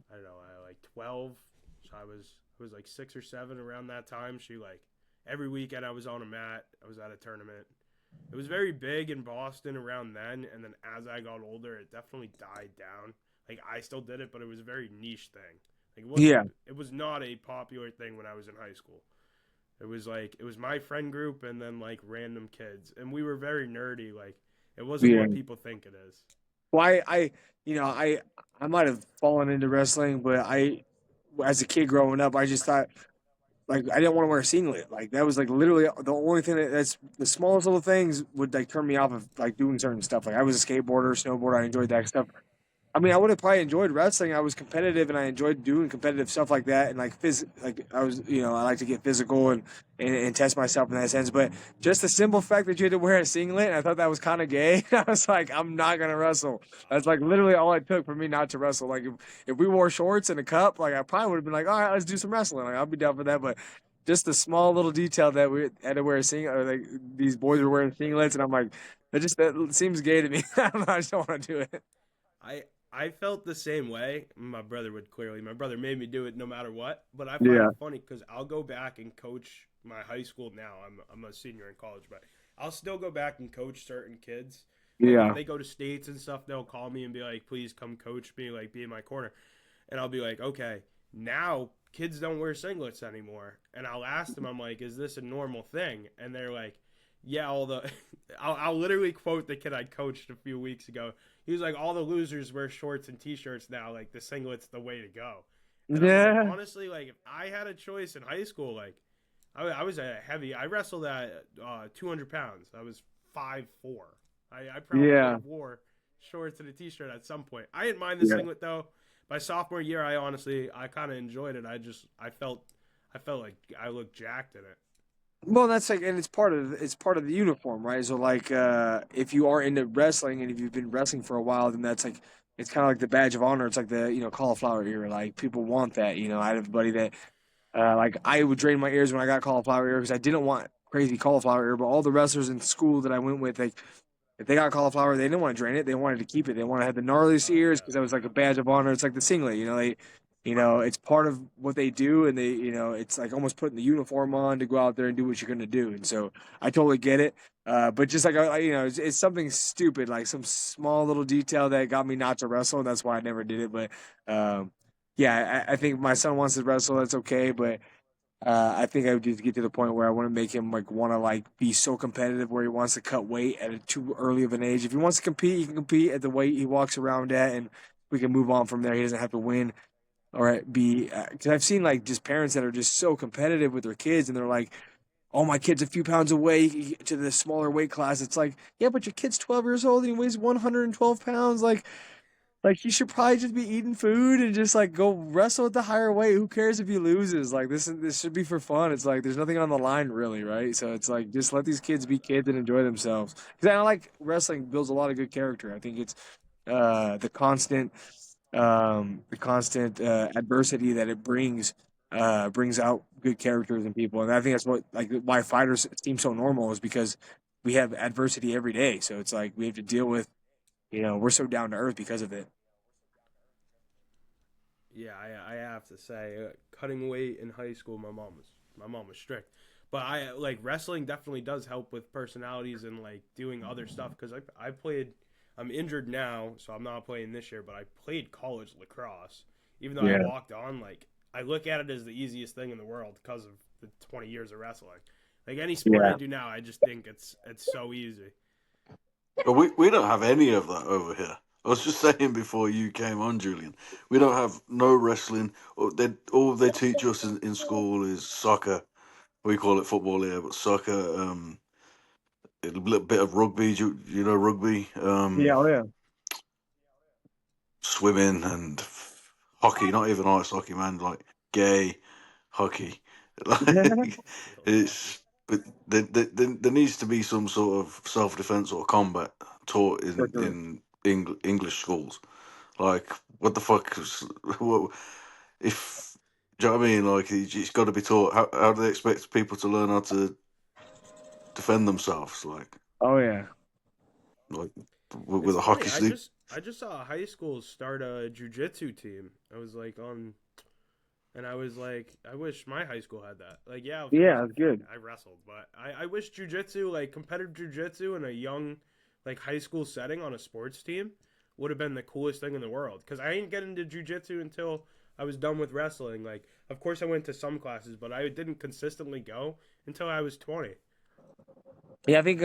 I don't know, like 12. So I was like 6 or 7 around that time. She like every weekend I was on a mat. I was at a tournament. It was very big in Boston around then, and then as I got older, it definitely died down. Like I still did it, but it was a very niche thing. Like yeah, it was not a popular thing when I was in high school. It was my friend group and then like random kids, and we were very nerdy. Like it wasn't yeah. what people think it is. Well, you know, I might have fallen into wrestling, but as a kid growing up, I just thought like I didn't want to wear a singlet. Like that was like literally the only thing that's the smallest little things would like turn me off of like doing certain stuff. Like I was a skateboarder, snowboarder, I enjoyed that stuff. I mean, I would have probably enjoyed wrestling. I was competitive, and I enjoyed doing competitive stuff like that. And like I was, I like to get physical and test myself in that sense. But just the simple fact that you had to wear a singlet, I thought that was kind of gay. I was like, I'm not gonna wrestle. That's like literally all it took for me not to wrestle. Like if we wore shorts and a cup, like I probably would have been like, all right, let's do some wrestling. Like I'll be down for that. But just the small little detail that we had to wear a singlet, or like these boys were wearing singlets, and I'm like, that seems gay to me. I just don't want to do it. I I felt the same way. My brother would clearly. My brother made me do it no matter what. But I find Yeah. it funny because I'll go back and coach my high school now. I'm a senior in college, but I'll still go back and coach certain kids. Like if Yeah. they go to states and stuff, they'll call me and be like, "Please come coach me, like be in my corner." And I'll be like, "Okay, now kids don't wear singlets anymore." And I'll ask them, I'm like, "Is this a normal thing?" And they're like, "Yeah, all the." I'll literally quote the kid I coached a few weeks ago. He was like, "All the losers wear shorts and t-shirts now. Like the singlet's the way to go." And I'm like, Yeah. honestly, like if I had a choice in high school, like I was a heavy. I wrestled at 200 pounds. I was 5'4". I probably would Yeah. have wore shorts and a t-shirt at some point. I didn't mind the Yeah. singlet though. My sophomore year, I kind of enjoyed it. I felt like I looked jacked in it. Well, that's like, and it's part of the uniform, right? So like, if you are into wrestling and if you've been wrestling for a while, then that's like, it's kind of like the badge of honor. It's like the cauliflower ear. Like people want that. I had a buddy that like I would drain my ears when I got cauliflower ear because I didn't want crazy cauliflower ear. But all the wrestlers in school that I went with, like if they got cauliflower, they didn't want to drain it. They wanted to keep it. They wanted to have the gnarliest Oh ears yeah, because that was like a badge of honor. It's like the singlet, it's part of what they do, and it's like almost putting the uniform on to go out there and do what you're going to do. And so I totally get it. But just like it's something stupid, like some small little detail that got me not to wrestle, and that's why I never did it. But yeah, I think my son wants to wrestle. That's okay, but I think I would just get to the point where I want to make him like want to like be so competitive where he wants to cut weight at a too early of an age. If he wants to compete, he can compete at the weight he walks around at, and we can move on from there. He doesn't have to win or be because I've seen like just parents that are just so competitive with their kids, and they're like, "Oh, my kid's a few pounds away to the smaller weight class." It's like, yeah, but your kid's 12 years old and he weighs 112 pounds. Like he should probably just be eating food and just like go wrestle at the higher weight. Who cares if he loses? Like this should be for fun. It's like there's nothing on the line really, right? So it's like just let these kids be kids and enjoy themselves. Because I like wrestling builds a lot of good character. I think it's the constant adversity that it brings out good characters in people, and I think that's what like why fighters seem so normal is because we have adversity every day. So it's like we have to deal with we're so down to earth because of it. Yeah, I have to say, cutting weight in high school, my mom was strict, but I like wrestling definitely does help with personalities and like doing other stuff because I played. I'm injured now, so I'm not playing this year, but I played college lacrosse. Even though I Yeah. walked on, like I look at it as the easiest thing in the world because of the 20 years of wrestling. Like any sport I Yeah. do now, I just think it's so easy. But we don't have any of that over here. I was just saying before you came on, Julian, we don't have no wrestling. All they teach us in school is soccer. We call it football here, but soccer. A little bit of rugby. You know rugby. Yeah. Oh yeah. Swimming and hockey. Not even ice hockey, man. Like gay hockey. Like it's. But there needs to be some sort of self defense or combat taught For in sure. English schools. Like, what the fuck? What, if do you know what I mean? Like, it's got to be taught. How do they expect people to learn how to defend themselves? Oh yeah. Like It's with a funny. hockey stick. I just saw a high school start a jujitsu team. I was like on, and I was like, I wish my high school had that. Like, yeah, of course, Yeah. That's good. I wrestled, but I wish jujitsu, like competitive jujitsu, in a young, like high school setting on a sports team, would have been the coolest thing in the world. Because I didn't get into jujitsu until I was done with wrestling. Like, of course, I went to some classes, but I didn't consistently go until I was 20. Yeah, I think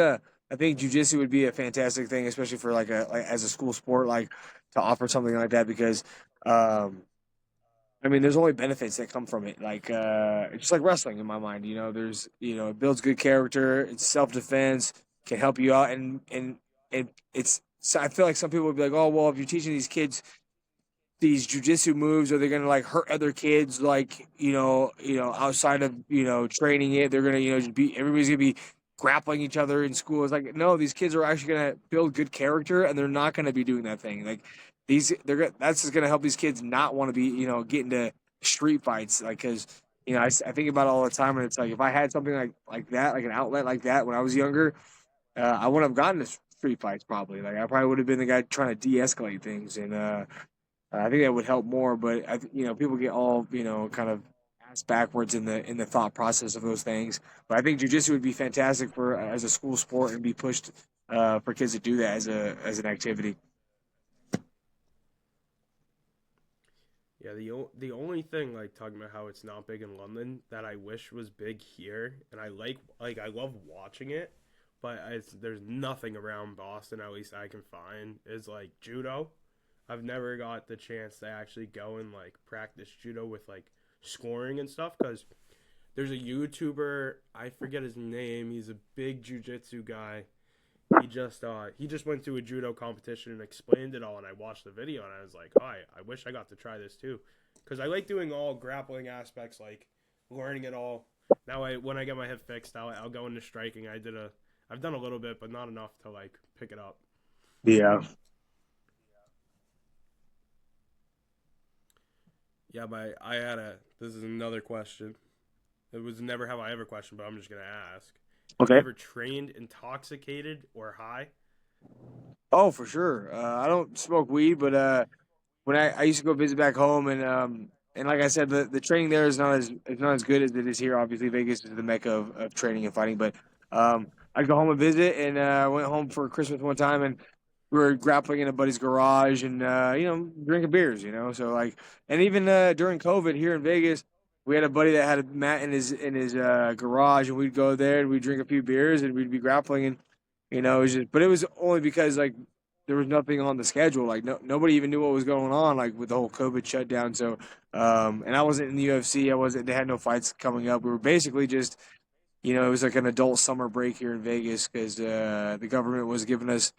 jujitsu would be a fantastic thing, especially for like as a school sport, like to offer something like that because um I mean there's only benefits that come from it. Like it's just like wrestling in my mind, you know, there's it builds good character, it's self defense, can help you out and it's so I feel like some people would be like, "Oh, well, if you're teaching these kids these jujitsu moves, are they gonna like hurt other kids? Like outside of training it, they're gonna just be everybody's gonna be grappling each other in school. It's like no, these kids are actually gonna build good character, and they're not gonna be doing that thing. Like that's just gonna help these kids not want to be get into street fights. Like because I think about it all the time, and it's like if I had something like that, like an outlet like that when I was younger, I wouldn't have gotten to street fights probably. Like I probably would have been the guy trying to de-escalate things and. I think that would help more, but people get all kind of ass backwards in the thought process of those things. But I think jujitsu would be fantastic for as a school sport and be pushed for kids to do that as an activity. Yeah, the only thing like talking about how it's not big in London that I wish was big here, and I love watching it, but there's nothing around Boston at least I can find is like judo. I've never got the chance to actually go and like practice judo with like scoring and stuff because there's a YouTuber, I forget his name. He's a big jujitsu guy. He just went to a judo competition and explained it all, and I watched the video and I was like, oh, I wish I got to try this too, because I like doing all grappling aspects, like learning it all. Now when I get my hip fixed, I'll go into striking. I've done a little bit, but not enough to like pick it up. Yeah. Yeah, but this is another question. It was never have I ever question, but I'm just gonna ask. Have you Okay. ever trained intoxicated or high? Oh, for sure. I don't smoke weed, but when I used to go visit back home and like I said, the training there is not as good as it is here. Obviously, Vegas is the mecca of training and fighting, but I'd go home and visit, and I went home for Christmas one time, and we were grappling in a buddy's garage, and drinking beers, So like, and even during COVID here in Vegas, we had a buddy that had a mat in his garage, and we'd go there and we'd drink a few beers, and we'd be grappling, and it was just, but it was only because like there was nothing on the schedule. Like nobody even knew what was going on, like with the whole COVID shutdown. So, and I wasn't in the UFC. I wasn't. They had no fights coming up. We were basically just, it was like an adult summer break here in Vegas because the government was giving us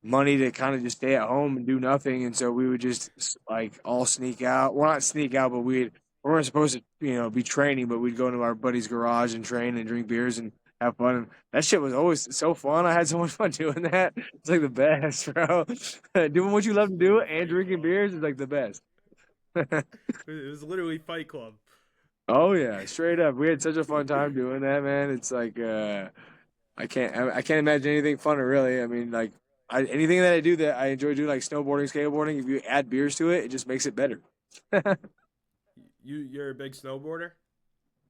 money to kind of just stay at home and do nothing. And so we would just like all sneak out. Well, not sneak out, but we weren't supposed to, be training, but we'd go into our buddy's garage and train and drink beers and have fun. And that shit was always so fun. I had so much fun doing that. It's like the best, bro. Doing what you It was love to do literally and Fight drinking Club. beers is like the best. It was literally Fight Club. Oh yeah, straight up. We had such a fun time doing that, man. It's like I can't imagine anything funner, really. I mean, like anything that I do that I enjoy doing, like snowboarding, skateboarding. If you add beers to it, it just makes it better. You're a big snowboarder?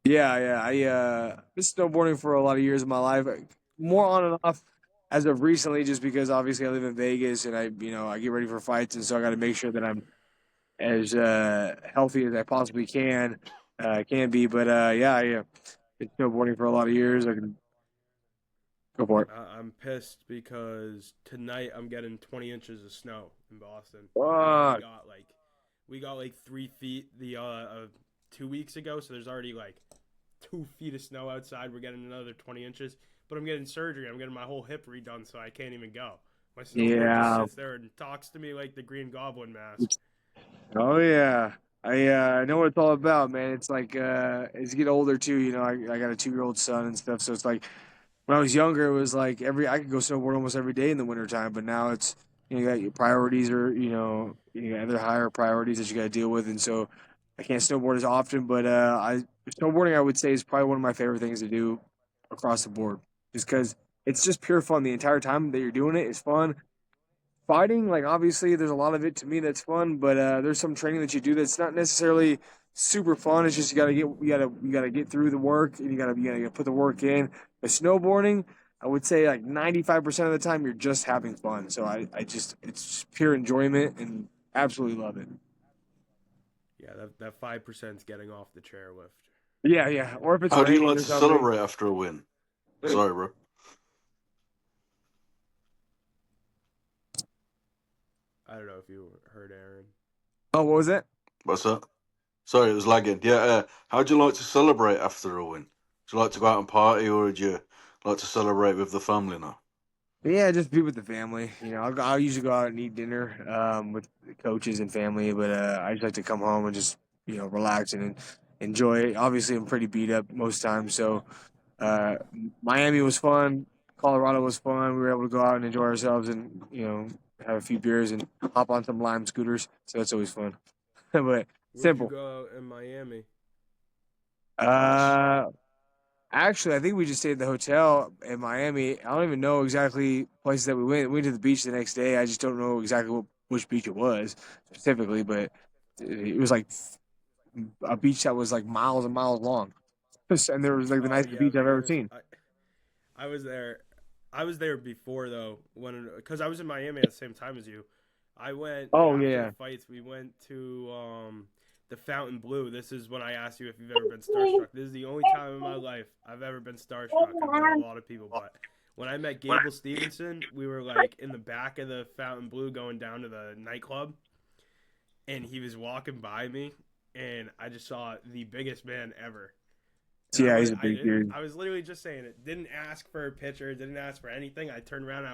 Yeah. Been snowboarding for a lot of years of my life, more on and off as of recently, just because obviously I live in Vegas and I get ready for fights, and so I got to make sure that I'm as healthy as I possibly can be. But yeah, been snowboarding for a lot of years. I can go for it. I'm pissed because tonight I'm getting 20 inches of snow in Boston. Fuck. We got like 3 feet 2 weeks ago, so there's already like 2 feet of snow outside. We're getting another 20 inches, but I'm getting surgery. I'm getting my whole hip redone, so I can't even go. My snowboard just Yeah. sits there and talks to me like the Green Goblin mask. Oh yeah. I know what it's all about, man. It's like as you get older too, I got a 2-year-old son and stuff, so it's like when I was younger, it was like I could go snowboard almost every day in the wintertime, but now it's you got your priorities are you got other higher priorities that you got to deal with, and so I can't snowboard as often. But I snowboarding I would say is probably one of my favorite things to do across the board, just because it's just pure fun the entire time that you're doing it. It's fun. Fighting, like obviously, there's a lot of it to me that's fun, but there's some training that you do that's not necessarily super fun. It's just you gotta get through the work, and you gotta put the work in. But snowboarding, I would say like 95% of the time you're just having fun. So I just it's just pure enjoyment and absolutely love it. Yeah, that 5% is getting off the chairlift. Yeah. Or if it's How do you raining like or to something. celebrate after a win? Sorry, bro. I don't know if you heard Aaron. Oh, what was it? What's that? Sorry, it was lagging. Yeah, how do you like to celebrate after a win? Do you like to go out and party, or do you like to celebrate with the family now? Yeah, just be with the family. I'll usually go out and eat dinner with the coaches and family, but I just like to come home and just relax and enjoy. Obviously, I'm pretty beat up most times, so uh, Miami was fun. Colorado was fun. We were able to go out and enjoy ourselves and have a few beers and hop on some Lime scooters. So that's always fun, but Where'd you simple. go in Miami? Uh, Actually, I think we just stayed at the hotel in Miami. I don't even know exactly places that we went. We went to the beach the next day. I just don't know exactly which beach it was specifically, but it was like a beach that was like miles and miles long, and there was like the Oh nicest yeah, beach I've ever Vegas. seen. I was there. I was there before though, because I was in Miami at the same time as you. I went Oh after the yeah, fights. We went to the Fountain Blue. This is when I asked you if you've ever been starstruck. This is the only time in my life I've ever been starstruck. I've met a lot of people, but when I met Gable Stevenson, we were like in the back of the Fountain Blue going down to the nightclub, and he was walking by me, and I just saw the biggest man ever. And yeah, he's a big dude. I was literally just saying it. Didn't ask for a picture. Didn't ask for anything. I turned around.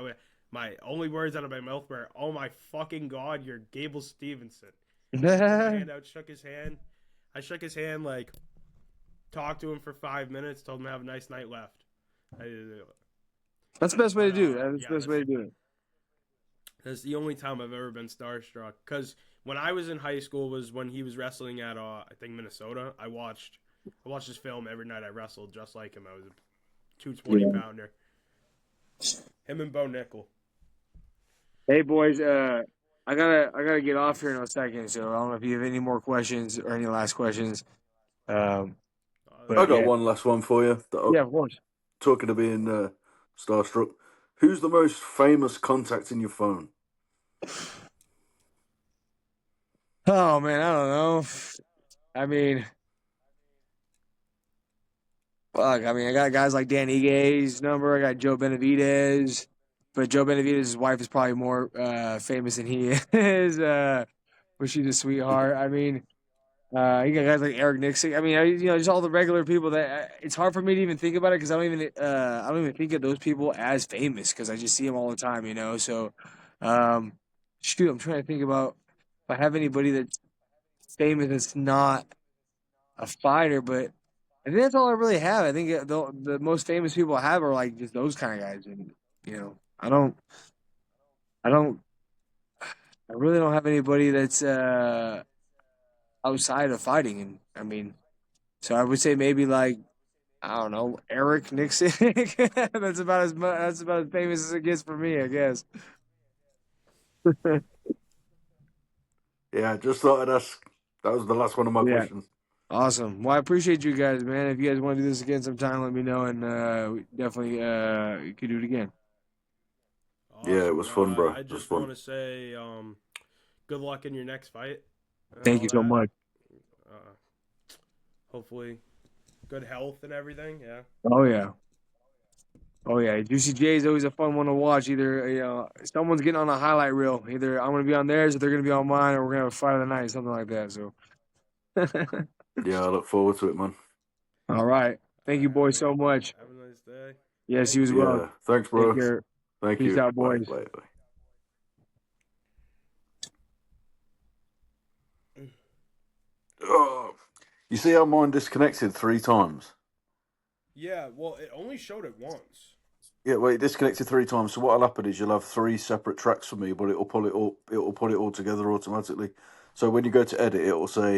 My only words out of my mouth were, "Oh my fucking god, you're Gable Stevenson." Put my hand out, shook his hand. I shook his hand, like talked to him for 5 minutes. Told him to have a nice night. Left. I, That's the best way but to do it. That's yeah, the best way to do it. that's the only time I've ever been starstruck. Because when I was in high school was when he was wrestling at I think Minnesota. I watched his film every night. I wrestled just like him. I was a 220 Yeah. pounder. Him and Bo Nickel. Hey boys, I gotta get off here in a second. So I don't know if you have any more questions or any last questions. Um, I but got yeah, one last one for you. yeah, of course. Talking of being starstruck, who's the most famous contact in your phone? Oh man, I don't know. I mean, fuck. I mean, I got guys like Dan Igue's number. I got Joe Benavidez, but Joe Benavidez' wife is probably more famous than he is. But she's a sweetheart. I mean, you got guys like Eric Nixon. I mean, just all the regular people that it's hard for me to even think about it because I don't even think of those people as famous because I just see them all the time. So um, shoot, I'm trying to think about if I have anybody that's famous that's not a fighter, but I think that's all I really have. I think the most famous people I have are like just those kind of guys, and I don't, I really don't have anybody that's outside of fighting, and I mean, so I would say maybe like I don't know, Eric Nixon. That's about as famous as it gets for me, I guess. Yeah, just thought I'd ask That was the last one of my Yeah. questions. Awesome. Well, I appreciate you guys, man. If you guys want to do this again sometime, let me know, and we definitely you could do it again. Yeah, it Awesome. was No, fun, bro. I It was just fun. want to say good luck in your next fight and Thank all you so that. much. Uh, hopefully, good health and everything. Yeah. Oh yeah. Oh yeah. Juicy J is always a fun one to watch. Either someone's getting on a highlight reel. Either I'm gonna be on theirs, or they're gonna be on mine, or we're gonna have a fight of the night, something like that. So. Yeah, I look forward to it, man. All right. Thank you, boys, Have so much. a nice day. Yes, you Thank as you. well. Yeah, thanks, Take bro. care. Thank Peace you. out, Bye, boys. bye, bye. Oh, you see how mine disconnected 3 times? Yeah. Well, it only showed it once. Yeah, well, it disconnected 3 times. So what'll happen is you'll have 3 separate tracks for me, but it'll pull it all. It'll put it all together automatically. So when you go to edit, it'll say